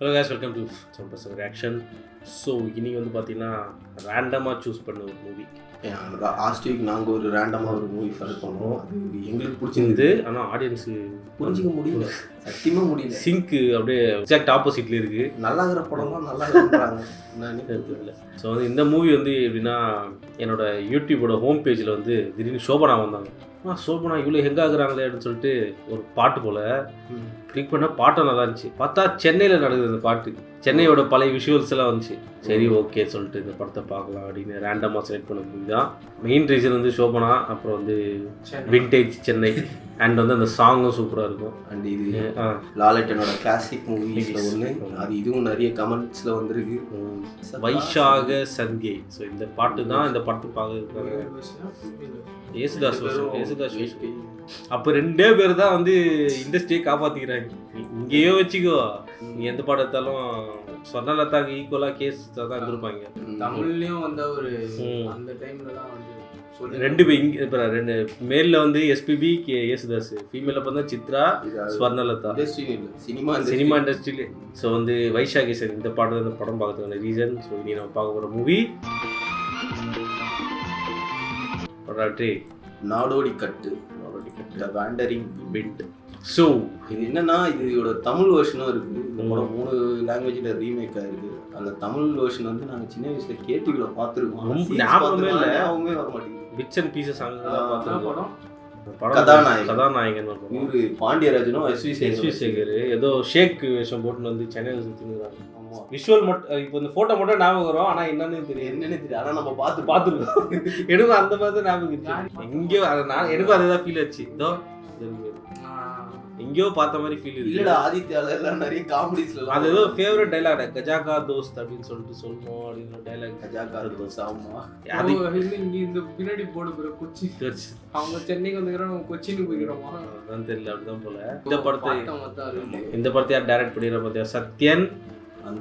Hello guys, welcome to சம்பஸ் reaction. So இன்றைக்கி வந்து பார்த்தீங்கன்னா ரேண்டமாக சூஸ் பண்ண ஒரு மூவி. லாஸ்ட் வீக் நாங்கள் ஒரு ரேண்டமாக ஒரு மூவி செலக்ட் பண்ணோம். அது எங்களுக்கு பிடிச்சிருந்தது, ஆனால் ஆடியன்ஸு புரிஞ்சிக்க முடியல, சத்தியமாக முடியல. சிங்க்கு அப்படியே எக்ஸாக்ட் ஆப்போசிட்டில் இருக்குது. நல்லா இருக்கிற படம்லாம் நல்லா இருக்கிறாங்க இல்லை. ஸோ வந்து இந்த மூவி வந்து எப்படின்னா என்னோட யூடியூபோட ஹோம் பேஜில் வந்து திடீர்னு சோபனா வந்தாங்க. சோபனா இவ்வளோ ஹெங்க் ஆகுறாங்களே அப்படின்னு சொல்லிட்டு ஒரு பாட்டு போல் கிளிக் பண்ணால் பாட்டும் நல்லா இருந்துச்சு. பார்த்தா சென்னையில் நடக்குது அந்த பாட்டு, சென்னையோட பழைய விஷுவல்ஸ் எல்லாம் வந்துச்சு. சரி ஓகே சொல்லிட்டு இந்த படத்தை பார்க்கலாம் அப்படின்னு ரேண்டமாக செலக்ட் பண்ண மூவி தான். மெயின் ரீசன் வந்து சோபனா, அப்புறம் வந்து விண்டேஜ் சென்னை, அண்ட் வந்து அந்த சாங்கும் சூப்பராக இருக்கும். அண்ட் இது லாலட்டனோட கிளாசிக் மூவிஸில் ஒன்று. அது இதுவும் நிறைய கமெண்ட்ஸில் வந்திருக்கு. வைஷாக சந்தியை. ஸோ இந்த பாட்டு தான் இந்த படத்துக்கு பார்க்க ஏசுதாஸ் அப்போ 2 பேர் தான் வந்து இண்டஸ்ட்ரியை காப்பாற்றிக்கிறாங்க. இங்கேயோ வச்சுக்கோ, நீ எந்த பாடத்தாலும் சொர்ணலதாக்கு ஈக்குவலாக கேஸ் தான் இருந்திருப்பாங்க. தமிழ்லையும் வந்து ஒரு அந்த டைமில் தான் வந்து 2 பேர் இங்கே இப்போ 2 மேலில் வந்து எஸ்பிபி ஏசுதாஸ், ஃபீமேலில் பார்த்தா சித்ரா ஸ்வர்ணலதா. சினிமா இண்டஸ்ட்ரியிலே. ஸோ வந்து வைஷாகி சார் இந்த பாட்டு இந்த படம் பார்க்கறதுக்கான ரீசன். ஸோ இனி நம்ம பார்க்க போகிற மூவி நாடோடி கட்டு, வாண்டரிங் பிட். ஸோ இது என்னன்னா, இதோட தமிழ் வெர்ஷனும் இருக்குது. இந்த படம் 3 லாங்குவேஜில் ரீமேக் ஆகிருக்கு. அந்த தமிழ் வெர்ஷன் வந்து நாங்கள் சின்ன வயசில் கேடிவில பார்த்துருக்கோம். ஞாபகமே இல்லை, ஞாபகமே வர மாட்டேங்குது. பிட்ஸ் அண்ட் பீசஸ் பார்த்துருக்கோம். கதாநாயகன் இவரு பாண்டியராஜனும் எஸ்வி சேகர் ஏதோ ஷேக் வேஷம் போட்டுன்னு வந்து சென்னையில் சுற்றினுறாங்க. விஷுவல் மட்டும் இப்போ இந்த ஃபோட்டோ மட்டும் ஞாபகம் வரும், ஆனால் என்னன்னு தெரியும். ஆனால் நம்ம பார்த்துருக்கோம். எனக்கும் அந்த மாதிரி தான் ஞாபகம் இருக்கு. எங்கேயோ அதை நான் எனக்கும் அதே தான் ஃபீல் ஆச்சு. இதோ எங்கேயோ பார்த்த மாதிரி ஃபீல் இருக்கு. இல்லடா, ஆதித்யால எல்லாம் நிறைய காமெடிஸ்ல அது ஏதோ ஃபேவரட் டைலாக் கஜாகா தோஸ்த் அப்படின்னு சொல்லிட்டு சொல்லணும் அப்படின்னு டைலாக். கஜாகா தோஸ்த். ஆமா, அது இங்க இந்த பின்னாடி போடு போற கொச்சி அவங்க சென்னைக்கு வந்துக்கிறோம், கொச்சினுக்கு போய்க்கிறோமா அதான் தெரியல. அப்படிதான் போல. இந்த படத்தை யார் டைரக்ட் பண்ணிடுற பார்த்தியா? சத்யன்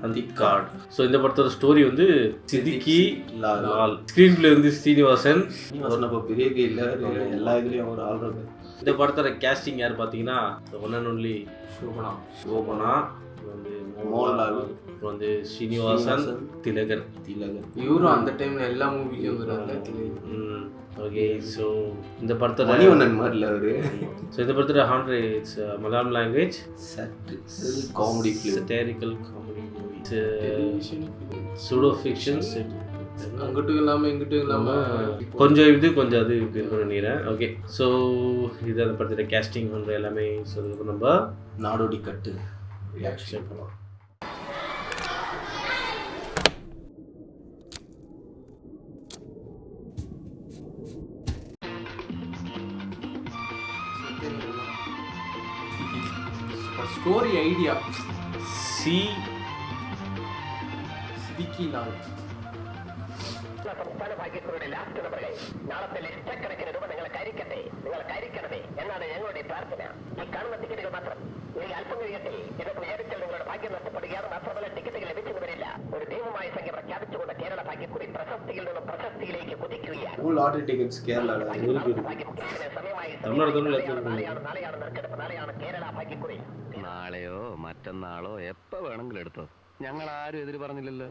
அந்திக்காட். ஸோ இந்த படத்தோட ஸ்டோரி வந்து சித்திகி லால், ஸ்க்ரீன் பிளே வந்து ஸ்ரீனிவாசன். நம்ம பெரிய கையில் எல்லா இதுலேயும் ஒரு ஆல்ரவுண்டர். இந்த படத்தோட கேஸ்டிங் யார் பார்த்தீங்கன்னா ஒன் அண்ட் ஒன்லி சோபனா, வந்து மோகன்லால், அப்புறம் வந்து ஸ்ரீனிவாசன், திலகன். இவரும் அந்த டைம்ல எல்லா மூவிலையும் வராங்க. ஓகே. ஸோ இந்த படத்தோட மணிவண்ணன் மாதிரி இல்லை அவரு. ஸோ இந்த படத்தோட ஹாண்டர் it's Malayalam language comedy satirical comedy movie. Pseudo fiction. அங்கிட்டும் இல்லாமல் இங்கிட்டும் இல்லாமல் கொஞ்சம் இது கொஞ்சம் அது இப்படி இருக்குன்னு நினைக்கிறேன். ஓகே. ஸோ இது அந்த படத்தோட கேஸ்டிங் பண்ணுற எல்லாமே. ஸோ அதுக்கப்புறம் நம்ம நாடோடி கட்டு ரியாக்ஷன் பண்ணலாம். Story idea Siddiqui Lal. സംസ്ഥാന ഭാഗ്യക്കുറിയുടെ ലാസ്റ്റ് നമ്പറുകൾ നാളത്തെ ലക്ഷക്കണക്കിന് രൂപ നിങ്ങൾ കയറിക്കണമേ എന്നാണ് ഞങ്ങളുടെ പ്രാർത്ഥന. ഈ കാണുന്ന ടിക്കറ്റുകൾ മാത്രം ഇനി അല്പം കഴിയട്ടെ ഇതൊക്കെ വിചാരിച്ചാൽ നിങ്ങളുടെ ഭാഗ്യം നഷ്ടപ്പെടുകയാണ്. മാത്രമല്ല ടിക്കറ്റുകൾ ലഭിച്ചെന്ന് വരില്ല. ഒരു ദൈവമായ സംഖ്യ പ്രഖ്യാപിച്ചുകൊണ്ട് കേരള ഭാഗ്യക്കുറി പ്രശസ്തിയിൽ നിന്നും പ്രശസ്തിയിലേക്ക് കുതിക്കുകയാണ്. നാളെയാണ് നറുക്കെടുപ്പ്, നാളെയാണ് കേരള ഭാഗ്യക്കുറി. നാളെയോ മറ്റന്നാളോ എപ്പോ വേണമെങ്കിലും എടുത്തോ, ഞങ്ങൾ ആരും എതിര് പറഞ്ഞില്ലല്ലോ.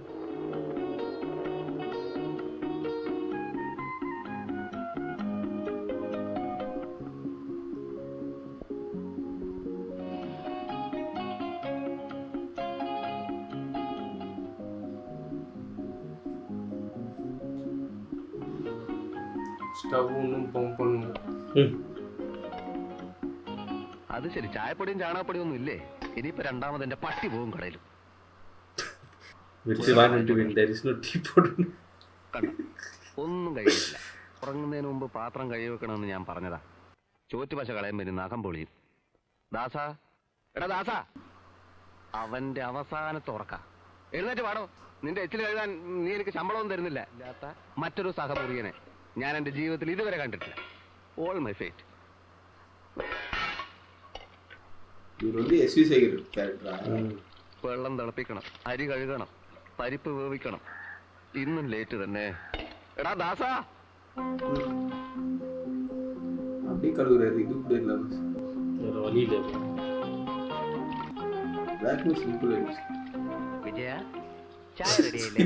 ஸ்டவ் ஒன்றும் பம்ப் பண்ணுங்க. അത് ശരി, ചായപ്പൊടിയും ചാണകപ്പൊടിയും ഒന്നും ഇല്ലേ? ഇനിയിപ്പോ രണ്ടാമത് എന്റെ പട്ടി പോകും കടയിലും. ഒന്നും കഴിയില്ല. ഉറങ്ങുന്നതിന് മുമ്പ് പാത്രം കഴുകി വെക്കണമെന്ന് ഞാൻ പറഞ്ഞതാ. ചോറ്റുപശ കളയുമ്പോ ഇനി നഖം പൊളിയും. ദാസാ, എടാ ദാസാ, അവന്റെ അവസാനത്തെ ഉറക്ക. എഴുന്നേറ്റ് പാടോ. നിന്റെ എച്ചിൽ കഴുകാൻ നീ എനിക്ക് ശമ്പളമൊന്നും തരുന്നില്ല. ഇല്ലാത്ത മറ്റൊരു സഹമുറിയനെ ഞാൻ എന്റെ ജീവിതത്തിൽ ഇതുവരെ കണ്ടിട്ടില്ല. All my fate. വെള്ളം തിളപ്പിക്കണം, അരി കഴുകണം, പരിപ്പ് വേവിക്കണം. ഇന്നും ലേറ്റ് തന്നെ. എടാ ദാസാ, அப்படி கழுவுறாரு. இது கூட இல்லாம வழியில் பிளாக்னஸ் சிம்பிள் ஆயிடுச்சு. വിജയ ചായ റെഡിയായില്ലേ?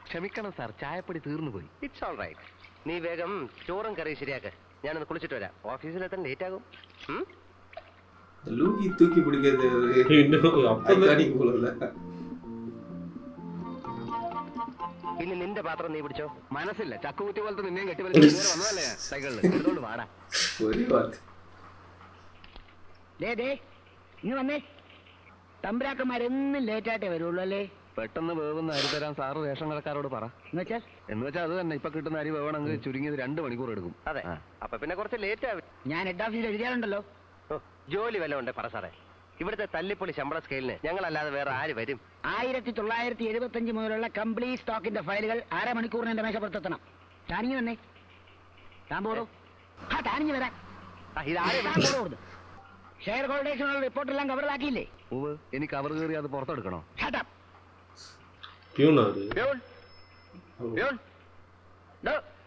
ക്ഷമിക്കണം സാർ, ചായപ്പൊടി തീർന്നു പോയി. It's all right. നീ വേഗം ചോറും കറിയും ശരിയാക്ക. ഞാനൊന്ന് കുളിച്ചിട്ട് വരാം. ഓഫീസിലെത്താൻ ലേറ്റ് ആകും. லூங்கி தூக்கி பிடிக்கிறது ഇനി നിന്റെ പാത്രം നീ പിടിച്ചോ. മനസ്സില്ല, ചക്കുകുറ്റി പോലത്തെ നിന്നെയും കെട്ടി വലിച്ചു വന്നതല്ലേ സൈക്കിളിൽ. എടുത്തോണ്ട് വാടാ. ഒരു വാക്ക് ഇന്ന് വന്നേ. തമ്പുരാക്കന്മാരെന്നും ലേറ്റായിട്ടേ വരുള്ളൂ അല്ലേ? പെട്ടെന്ന് വേവുന്ന അരി തരാൻ സാറ് റേഷൻ കടക്കാരോട് പറ. എന്ന് വെച്ചാൽ അത് തന്നെ, ഇപ്പൊ കിട്ടുന്ന അരി വേവണമെങ്കിൽ ചുരുങ്ങിയത് 2 മണിക്കൂർ എടുക്കും. അതെ, അപ്പൊ പിന്നെ കുറച്ച് ലേറ്റ് ആവും. ഞാൻ ഹെഡ് ഓഫീസിൽ എഴുതിയാലുണ്ടല്ലോ. ജോലി വല്ല ഉണ്ട് പറ സാറേ. ഇവിടുത്തെ തല്ലിപ്പൊളി ശമ്പള സ്കെയിലിന് ഞങ്ങളല്ലാതെ വേറെ ആര് വരും? 1975 മുതലുള്ള കംപ്ലീറ്റ് സ്റ്റോക്കിന്റെ ഫയലുകൾ 1/2 മണിക്കൂറിന് എന്റെ മേശപ്പുറത്തെത്തണം. താനിങ്ങി വന്നേ. താൻ പോടോ. താനിങ്ങി വരാൻ. ഷെയർ ഹോൾഡേഴ്സിനുള്ള റിപ്പോർട്ടെല്ലാം കവറിലാക്കിയില്ലേ? എനിക്ക് കവർ കയറി അത് പുറത്തെടുക്കണോ?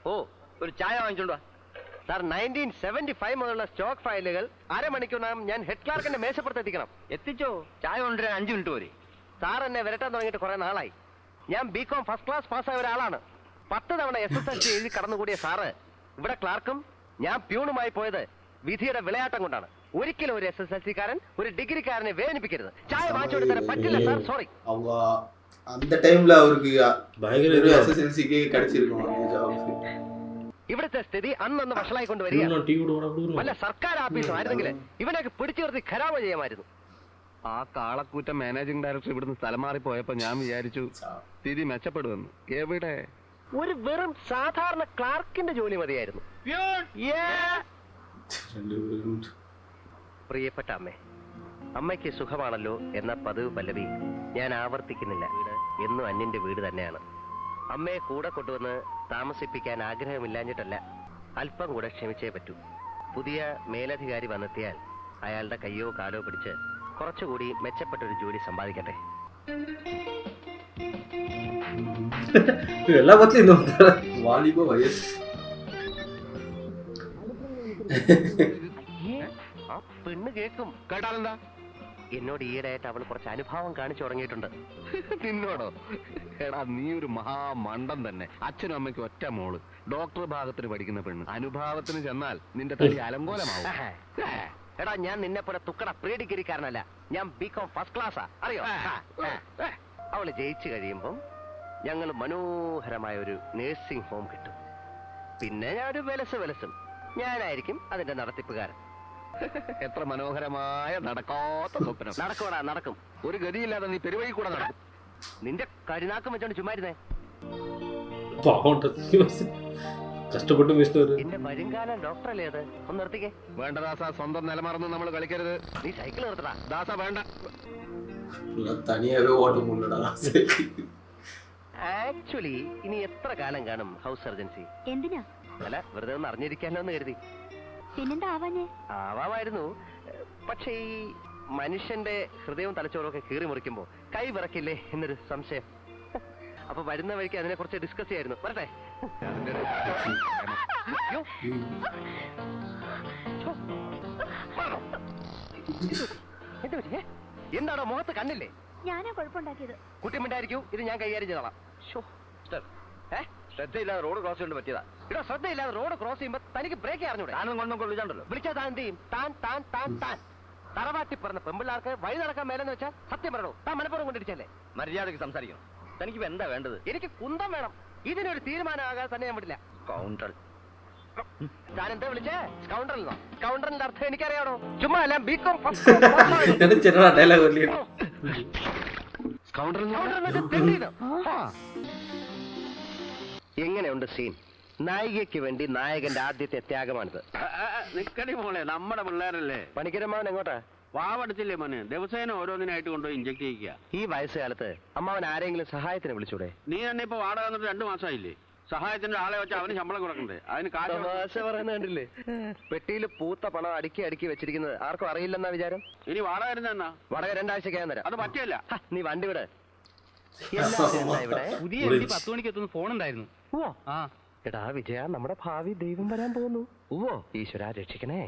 ഓ, ഒരു ചായ വാങ്ങിച്ചോണ്ട് വാ സാർ. 1975 മുതലുള്ള സ്റ്റോക്ക് ഫയലുകൾ 1/2 മണിക്കൂറിനകം ഞാൻ ഹെഡ് ക്ലാർക്കിന്റെ മേശപ്പുറത്ത് എത്തിക്കണം. എത്തിച്ചോ? ചായ കൊണ്ടുവരാൻ 5 മിനിറ്റ് പോരെ. സാർ എന്നെ വരട്ടാൻ തുടങ്ങിയിട്ട് കുറെ നാളായി. ഞാൻ ബികോം ഫസ്റ്റ് ക്ലാസ് പാസ്സായ ഒരാളാണ്. 10 തവണ SSLC എഴുതി കടന്നുകൂടിയ സാറ് ഇവിടെ ക്ലാർക്കും ഞാൻ പ്യൂണുമായി പോയത് വിധിയുടെ വിളയാട്ടം കൊണ്ടാണ്. ഒരിക്കലും ഒരു SSLC-കാരൻ ഒരു ഡിഗ്രിക്കാരനെ വേദനിപ്പിക്കരുത്. ചായ വാങ്ങിച്ചോണ്ട് തരാൻ പറ്റില്ല സാർ, സോറി. அவங்க அந்த டைம்ல அவருக்கு பயங்கர SSLC-க்கு கிடைச்சிருக்கும் அந்த ஜாப். ഇവിടുത്തെ സ്ഥിതി അന്നൊന്ന് വഷളായിക്കൊണ്ട് വരികയാണ്. വല്ല സർക്കാർ ഓഫീസും ആയിരുന്നെങ്കിൽ ഇവനൊക്കെ പിടിച്ചു നിർത്തി ഖരാമ ചെയ്യാമായിരുന്നു. ആ കാളക്കൂറ്റ മാനേജിംഗ് ഡയറക്ടർ ഇവിടുന്ന് സ്ഥലം മാറി പോയപ്പോ ഞാൻ വിചാരിച്ചു സ്ഥിതി മെച്ചപ്പെടുമെന്ന്. എവിടെ? ഒരു വെറും സാധാരണ ക്ലാർക്കിന്റെ ജോലി മതിയായിരുന്നു. പ്രിയപ്പെട്ട അമ്മേ, അമ്മയ്ക്ക് സുഖമാണല്ലോ എന്ന പതിവ് പല്ലവി ഞാൻ ആവർത്തിക്കുന്നില്ല. വീട് എന്നും അന്യന്റെ വീട് തന്നെയാണ്. അമ്മയെ കൂടെ കൊണ്ടുവന്ന് താമസിപ്പിക്കാൻ ആഗ്രഹമില്ലാഞ്ഞിട്ടല്ല, അല്പം കൂടെ ക്ഷമിച്ചേ പറ്റൂ. പുതിയ മേലധികാരി വന്നെത്തിയാൽ അയാളുടെ കയ്യോ കാലോ പിടിച്ച് കുറച്ചുകൂടി മെച്ചപ്പെട്ടൊരു ജോലി സമ്പാദിക്കട്ടെ. வாலிப வயசு. ആ പെണ്ണ് കേൾക്കും. കേട്ടാലെന്താ? എന്നോട് ഈയിടെയായിട്ട് അവൾ കുറച്ച് അനുഭാവം കാണിച്ചു തുടങ്ങിയിട്ടുണ്ട്. നിന്നോടോ? എടാ, നീ ഒരു മഹാമണ്ടൻ തന്നെ. അച്ഛനും അമ്മയ്ക്കും ഒറ്റ മോള്, ഡോക്ടർ ഭാഗത്തിന് പഠിക്കുന്ന പെണ്ണ്. അനുഭാവത്തിന് ചെന്നാൽ നിന്റെ തടി അലങ്കോലമാവും. എടാ, ഞാൻ നിന്നെ പോലെ തുക്കട പ്രീ ഡിഗ്രിക്കാരനല്ല. ഞാൻ ബികോം ഫസ്റ്റ് ക്ലാസ്സാ, അറിയോ? അവള് ജയിച്ചു കഴിയുമ്പം ഞങ്ങൾ മനോഹരമായ ഒരു നേഴ്സിംഗ് ഹോം കിട്ടും. പിന്നെ ഞാൻ ഒരു വെലസും ഞാനായിരിക്കും അതിന്റെ നടത്തിപ്പുകാരൻ. എത്ര മനോഹരമായ നടക്കാത്ത സ്വപ്നം. നടക്കൂടാ, നടക്കും. ഒരു ഗതിയില്ലാതെ നീ പെരുവഴി കൂടെ നടക്കും. നിന്റെ കരിനാക്കം വെച്ചോണ്ട് ചുമ്മാരുന്നേ. കഷ്ടപ്പെട്ട് എന്റെ വരുംകാലം ഡോക്ടറല്ലേ അത്? ഒന്ന് നിർത്തിക്കേ. വേണ്ട ദാസ, സ്വന്തം നിലമറന്ന് നമ്മൾ കളിക്കരുത്. നീ സൈക്കിൾ നിർത്തടാ ദാസ. വേണ്ട, തനിയാകെ ഓട്ടം കൊണ്ടടാ. ആക്ച്വലി ഇനി എത്ര കാലം കാണും ഹൗസ് സർജൻസി? എന്തിനാ? അല്ല, വെറുതെ ഒന്ന് അറിഞ്ഞിരിക്കാനോ എന്ന് കരുതി. പിന്നെന്താ ആവാഞ്ഞേ? ആവാമായിരുന്നു. പക്ഷേ ഈ മനുഷ്യന്റെ ഹൃദയവും തലച്ചോറും ഒക്കെ കീറി മുറിക്കുമ്പോ കൈ വിറക്കില്ലേ എന്നൊരു സംശയം. അപ്പൊ വരുന്ന വഴിക്ക് അതിനെ കുറിച്ച് ഡിസ്കസ് ചെയ്യായിരുന്നു. വരട്ടെ. എന്താണോ മുഖത്ത് കണ്ണില്ലേ? ഞാനാ കുഴപ്പമുണ്ടാക്കിയത്. കുട്ടിമിണ്ടായിരിക്കൂ, ഇത് ഞാൻ കൈകാര്യം ചെയ്തോളാം. ശ്രദ്ധയില്ലാതെ റോഡ് ക്രോസ് കൊണ്ട് പറ്റിയതാ. ഇവിടെ ശ്രദ്ധയില്ലാതെ റോഡ് ക്രോസ് ചെയ്യുമ്പോ തനിക്ക് ബ്രേക്ക് അറിഞ്ഞൂടെ? താനും കൊണ്ടൊക്കെ വിളിച്ചാണ്ടല്ലോ. വിളിച്ചാൽ താൻ എന്ത് ചെയ്യും? താൻ തറവാട്ടി പറഞ്ഞ പെമ്പിള്ളാർക്ക് വഴി നടക്കാൻ മേലെന്ന് വെച്ചാൽ സത്യം പറയണോ? താൻ മനപ്പുറം കൊണ്ടിരിച്ചല്ലേ? മര്യാദയ്ക്ക് സംസാരിക്കണം. തനിക്ക് എന്താ വേണ്ടത്? എനിക്ക് കുന്തം വേണം. ഇതിനൊരു തീരുമാനമാകാതെ തന്നെ ഞാൻ വിടില്ല. കൗണ്ടർ. താൻ എന്താ വിളിച്ചേ? കൗണ്ടറിൽ. കൗണ്ടറിന്റെ അർത്ഥം എനിക്കറിയാണോ? ചുമ്മാ അല്ല, ബികോം എങ്ങനെയുണ്ട് സീൻ? നായികയ്ക്ക് വേണ്ടി നായകന്റെ ആദ്യത്തെ ത്യാഗമാണിത്. നിക്കടി മോളെ, നമ്മുടെ പിള്ളേരല്ലേ. പണിക്കരമ്മാവൻ എങ്ങോട്ടാ? വാവടച്ചില്ലേ മോനെ? ദിവസേന ഓരോന്നിനായിട്ട് കൊണ്ടുപോയി ഇഞ്ചക്ട് ചെയ്യിക്കുക. ഈ വയസ്സുകാലത്ത് അമ്മാവൻ ആരെങ്കിലും സഹായത്തിന് വിളിച്ചൂടെ? നീ തന്നെ ഇപ്പൊ വാടക വന്നിട്ട് 2 മാസമായില്ലേ? സഹായത്തിന്റെ ആളെ വെച്ച് അവന് ശമ്പളം കൊടുക്കണ്ടേ? അതിന് തമാശ പറയുന്നത് കണ്ടില്ലേ? പെട്ടിയിൽ പൂത്ത പണം അടുക്കി വെച്ചിരിക്കുന്നത് ആർക്കും അറിയില്ലെന്നാ വിചാരം. ഇനി വാടക വരുന്ന വാടക 2 ആഴ്ചക്കകം തരാം. അത് പറ്റില്ല. നീ വണ്ടി വിട്. ഇവിടെ പുതിയ 10 മണിക്ക് എത്തുന്ന ഫോൺ ഉണ്ടായിരുന്നു. എടാ വിജയ, നമ്മുടെ ഭാവി ദൈവം വരാൻ പോകുന്നു. ഈശ്വര രക്ഷിക്കണേ.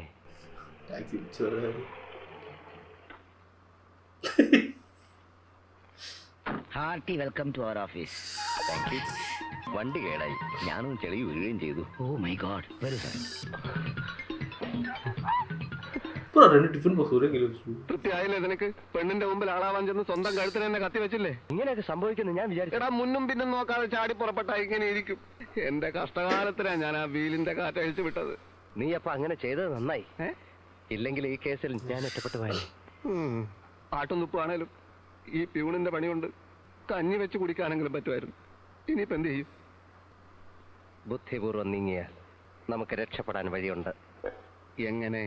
Hearty welcome to our office. Thank you. വണ്ടി കേടായി, ഞാനും ചെളി വീഴുകയും ചെയ്തു. ഓ മൈ ഗോഡ്, വരൂ സാർ. ഇപ്പോൾ 2 ടിഫിൻ ബോക്സ് ഒരേ കിലോ തൃപ്തിയായില്ലേ നിനക്ക്? പെണ്ണിന്റെ മുമ്പിൽ ആളാവാൻ ചെന്ന് സ്വന്തം കഴുത്തിന് തന്നെ കത്തി വെച്ചില്ലേ? ഇങ്ങനെയൊക്കെ സംഭവിക്കുന്നു ഞാൻ വിചാരിച്ചു. എടാ, മുന്നും പിന്നും നോക്കാതെ ചാടി പുറപ്പെട്ട ഇങ്ങനെ ഇരിക്കും. എന്റെ കഷ്ടകാലത്തിനാ ഞാൻ ആ വീലിന്റെ കാറ്റ് അഴിച്ചു വിട്ടത്. നീ അപ്പൊ അങ്ങനെ ചെയ്തത് നന്നായി. ഇല്ലെങ്കിൽ ഈ കേസിൽ ഞാൻ ഒറ്റപ്പെട്ടു പോയാലേ. ആട്ടുന്നുപ്പാണേലും ഈ പ്യൂണിന്റെ പണിയുണ്ട് കഞ്ഞി വെച്ച് കുടിക്കാനെങ്കിലും പറ്റുമായിരുന്നു. ഇനിയിപ്പോ എന്ത് ചെയ്യും? ബുദ്ധിപൂർവ്വം നീങ്ങിയാൽ നമുക്ക് രക്ഷപ്പെടാൻ വഴിയുണ്ട്. എങ്ങനെ?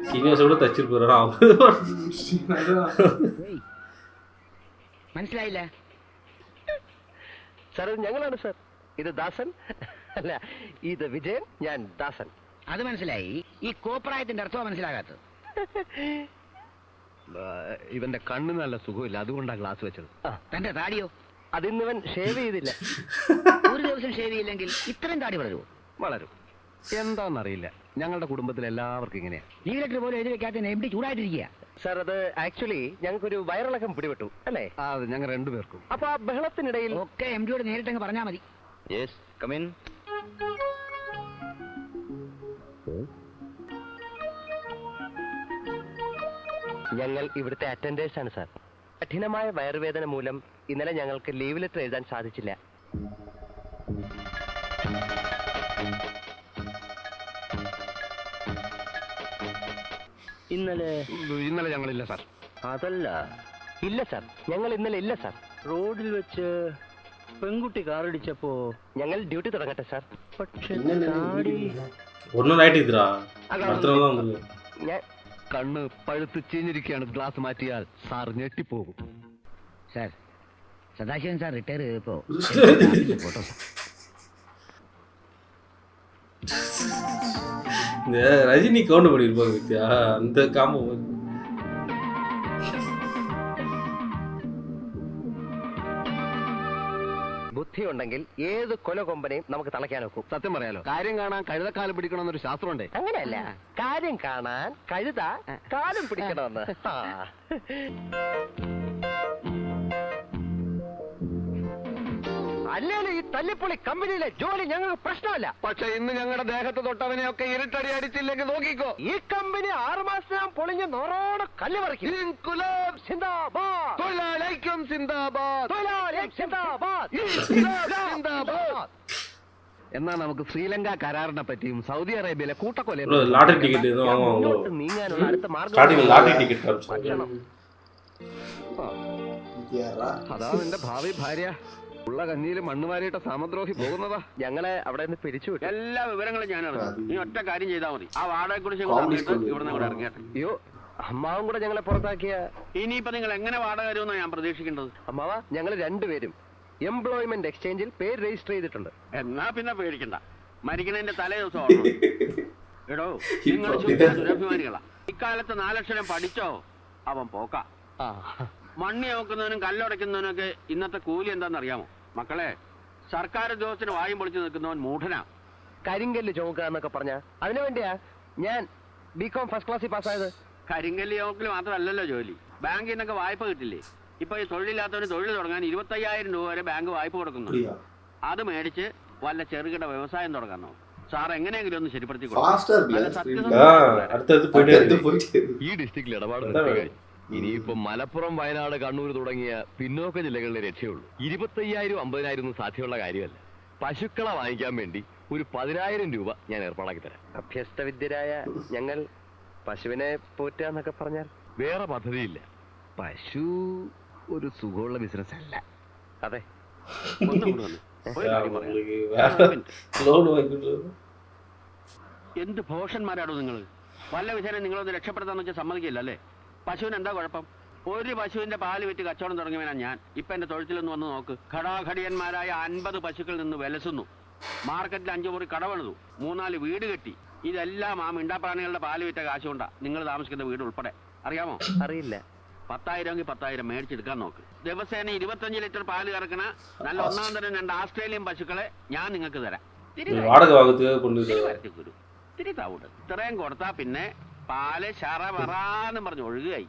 സീനിയേഴ്സ് കൂടെ തച്ചിരിപ്പോരാ. മനസ്സിലായില്ല സാർ, ഇത് ഞങ്ങളാണ് സാർ. ഇത് ദാസൻ അല്ല, ഇത് വിജയൻ, ഞാൻ ദാസൻ. അത് മനസ്സിലായി. ഈ കോപ്രായത്തിന്റെ അർത്ഥം മനസ്സിലാകാത്തത്. ഇവന്റെ കണ്ണ് നല്ല സുഖമില്ല, അതുകൊണ്ടാണ് ഗ്ലാസ് വെച്ചത്. തന്റെ താടിയോ? അതിന്നിവൻ ഷേവ് ചെയ്തില്ല. ഒരു ദിവസം ഷേവ് ചെയ്യില്ലെങ്കിൽ ഇത്രയും താടി വളരുമോ? വളരും. എന്താണെന്നറിയില്ല, ഞങ്ങളുടെ കുടുംബത്തിൽ എല്ലാവർക്കും ഇങ്ങനെയാ. ലീവ് ലെറ്റർ പോലും എഴുതി വെക്കാത്ത എം ഡി ചൂടായിട്ടിരിക്കുക. സാർ, അത് ആക്ച്വലി ഞങ്ങൾക്കൊരു വയറിളക്കം പിടിപെട്ടു അല്ലേ? അത് ഞങ്ങൾ രണ്ടുപേർക്കും. അപ്പൊ ആ ബഹളത്തിനിടയിൽ ഒക്കെ എം ഡിയോട് നേരിട്ടങ്ങ് പറഞ്ഞാൽ മതി. ഞങ്ങൾ ഇവിടുത്തെ അറ്റൻഡേഴ്സ് ആണ് സാർ. കഠിനമായ വയറുവേദന മൂലം ഇന്നലെ ഞങ്ങൾക്ക് ലീവ് ലെറ്റർ എഴുതാൻ സാധിച്ചില്ല. ഇന്നലെ ഞങ്ങളില്ല സാർ. അതല്ല, ഇല്ല സാർ, ഞങ്ങൾ ഇന്നലെ ഇല്ല സാർ. റോഡിൽ വെച്ച് പെൺകുട്ടി കാറിടിച്ചപ്പോ ഞങ്ങൾ ഡ്യൂട്ടി തുടങ്ങട്ടെ സാർ. പക്ഷേ ഒന്നായിട്ട് ഇതിരാ ഞാൻ കണ്ണ് പഴുത്ത് ചീഞ്ഞിരിക്കുകയാണ്. ഗ്ലാസ് മാറ്റിയാൽ സാർ ഞെട്ടിപ്പോകും. സാർ, സദാശിവൻ സാർ റിട്ടയർ ചെയ്തപ്പോ ഫോട്ടോ ரஜினி கவுண்ட் பண்ணிருப்பாங்க வித்யா, அந்த காம்போ. ബുദ്ധി ഉണ്ടെങ്കിൽ ഏത് കൊല കൊമ്പനെയും നമുക്ക് തളയ്ക്കാൻ നോക്കും. സത്യം പറയാലോ, കാര്യം കാണാൻ കഴുതക്കാലം പിടിക്കണമെന്നൊരു ശാസ്ത്രമുണ്ട്. അങ്ങനെയല്ല, കാര്യം കാണാൻ കഴുത കാലം പിടിക്കണമെന്ന്. അല്ലേലും ഈ തല്ലിപ്പൊളി കമ്പനിയിലെ ജോലി ഞങ്ങൾക്ക് പ്രശ്നമല്ല. പക്ഷെ ഇന്ന് ഞങ്ങളുടെ ദേഹത്ത് തൊട്ടവനെയൊക്കെ ഇരുട്ടടി അടിച്ചില്ലെങ്കിൽ നോക്കിക്കോ, ഈ കമ്പനി 6 മാസം പൊളിഞ്ഞ് നോറോടെ കല്ല് പറിക്കും. ഇൻകുലാബ് സിന്ദാബാദ്, തൊഴിലാളിക്കും സിന്ദാബാദ്, തൊഴിലാളിക്കും സിന്ദാബാദ്, സിന്ദാബാദ്. എന്നാ നമുക്ക് ശ്രീലങ്ക കരാറിനെ പറ്റിയും സൗദി അറേബ്യയിലെ കൂട്ടക്കൊല லாட்டரி டிக்கெட் നീങ്ങാനുള്ള അടുത്ത ஸ்டார்டிங்ல லாட்டரி டிக்கெட் ഭക്ഷണം. അതാ നിന്റെ ഭാവി ഭാര്യ. ഉള്ള കഞ്ഞിയിൽ മണ്ണുമാരിയിട്ട സാമദ്രോഹി പോകുന്നതാ. ഞങ്ങളെ അവിടെ നിന്ന് പിരിച്ചുവിട്ടു. എല്ലാ വിവരങ്ങളും ഞാൻ അറിഞ്ഞു. നീ ഒറ്റ കാര്യം ചെയ്താൽ മതി, ആ വാടകയെ കുറിച്ച് ഇവിടെ നിന്ന് ഇറങ്ങിയാട്ടെ. അയ്യോ, അമ്മാവും കൂടെ ഞങ്ങളെ പുറത്താക്കിയ ഇനിയിപ്പോ നിങ്ങൾ എങ്ങനെ വാടക തരുമെന്നാണ് ഞാൻ പ്രതീക്ഷിക്കേണ്ടത്? അമ്മാവ, ഞങ്ങൾ രണ്ടുപേരും എംപ്ലോയ്മെന്റ് എക്സ്ചേഞ്ചിൽ പേര് രജിസ്റ്റർ ചെയ്തിട്ടുണ്ട്. എന്നാ പിന്നെ പേടിക്കണ്ട, മരിക്കണതിന്റെ തലേ ദിവസം ഓർമ്മ. എടോ, നിങ്ങൾ ദുരഭിമാനികളാ. ഇക്കാലത്ത് 4 അക്ഷരം പഠിച്ചോ അവൻ പോക്ക. മണ്ണി നോക്കുന്നതിനും കല്ലുടയ്ക്കുന്നതിനും ഒക്കെ ഇന്നത്തെ കൂലി എന്താണെന്നറിയാമോ മക്കളെ? സർക്കാർ ഉദ്യോഗസ്ഥന് വായും പൊളിച്ചു നിൽക്കുന്നവൻ മൂഢനാ. കരിങ്കല്ല് ചുമക്കുക എന്നൊക്കെ പറഞ്ഞ അതിനു വേണ്ടിയാ ഞാൻ ബികോം ഫസ്റ്റ് ക്ലാസ്സിൽ പാസ്സായത്. കരിങ്കല്ല് ചുമക്കൽ മാത്രമല്ലല്ലോ ജോലി, ബാങ്കിൽ നിന്നൊക്കെ വായ്പ കിട്ടില്ലേ? ഇപ്പൊ ഈ തൊഴിലില്ലാത്തവന് തൊഴിൽ തുടങ്ങാൻ 25,000 രൂപ വരെ ബാങ്ക് വായ്പ കൊടുക്കുന്നു. അത് മേടിച്ച് വല്ല ചെറുകിട വ്യവസായം തുടങ്ങാനോ? സാർ എങ്ങനെയെങ്കിലും ഒന്ന് ശരിപ്പെടുത്തി കൊടുക്കും. ഈ ഡിസ്ട്രിക്റ്റിൽ ഇടപാട് ഇനിയിപ്പോ മലപ്പുറം, വയനാട്, കണ്ണൂർ തുടങ്ങിയ പിന്നോക്ക ജില്ലകളിലെ രക്ഷയുള്ളൂ. 25,000 50,000 ഒന്നും സാധ്യമുള്ള കാര്യമല്ല. പശുക്കളെ വാങ്ങിക്കാൻ വേണ്ടി ഒരു 10,000 രൂപ ഞാൻ ഏർപ്പാടാക്കി തരാം. അഭ്യസ്തവിദ്യരായ ഞങ്ങൾ പശുവിനെ പോറ്റാന്നൊക്കെ പറഞ്ഞാൽ വേറെ പദ്ധതിയില്ല. പശു ഒരു സുഖമുള്ള ബിസിനസ് അല്ല. അതെ, എന്ത് ഭോഷന്മാരാണോ നിങ്ങൾ? വല്ല വിധേന നിങ്ങളൊന്ന് രക്ഷപ്പെടുത്താന്ന് വെച്ചാൽ സമ്മതിക്കില്ല അല്ലേ? പശുവിന് എന്താ കുഴപ്പം? ഒരു പശുവിന്റെ പാല് വിറ്റ് കച്ചവടം തുടങ്ങിയവനാ ഞാൻ. ഇപ്പൊ എന്റെ തൊഴുത്തിലൊന്ന് വന്ന് നോക്ക്. ഘടാഘടിയന്മാരായ 50 പശുക്കളിൽ നിന്ന് വിലസുന്നു. മാർക്കറ്റിൽ 5 മുറി കടവെളുതു, 3-4 വീട് കെട്ടി. ഇതെല്ലാം ആ മിണ്ടാപ്രാണികളുടെ പാല് വിറ്റ കാശുകൊണ്ടാ നിങ്ങൾ താമസിക്കുന്ന വീട് ഉൾപ്പെടെ. അറിയാമോ? അറിയില്ല. 10,000 10,000 മേടിച്ചെടുക്കാൻ നോക്ക്. ദിവസേന 25 ലിറ്റർ പാല് കറക്കണ നല്ല 1-ാം തരം 2 ആസ്ട്രേലിയൻ പശുക്കളെ ഞാൻ നിങ്ങൾക്ക് തരാം. ഇത്തിരി തവിട് ഇത്രയും കൊടുത്താ പിന്നെ പാല് ശറവറാന്നും പറഞ്ഞ് ഒഴുകുകയായി.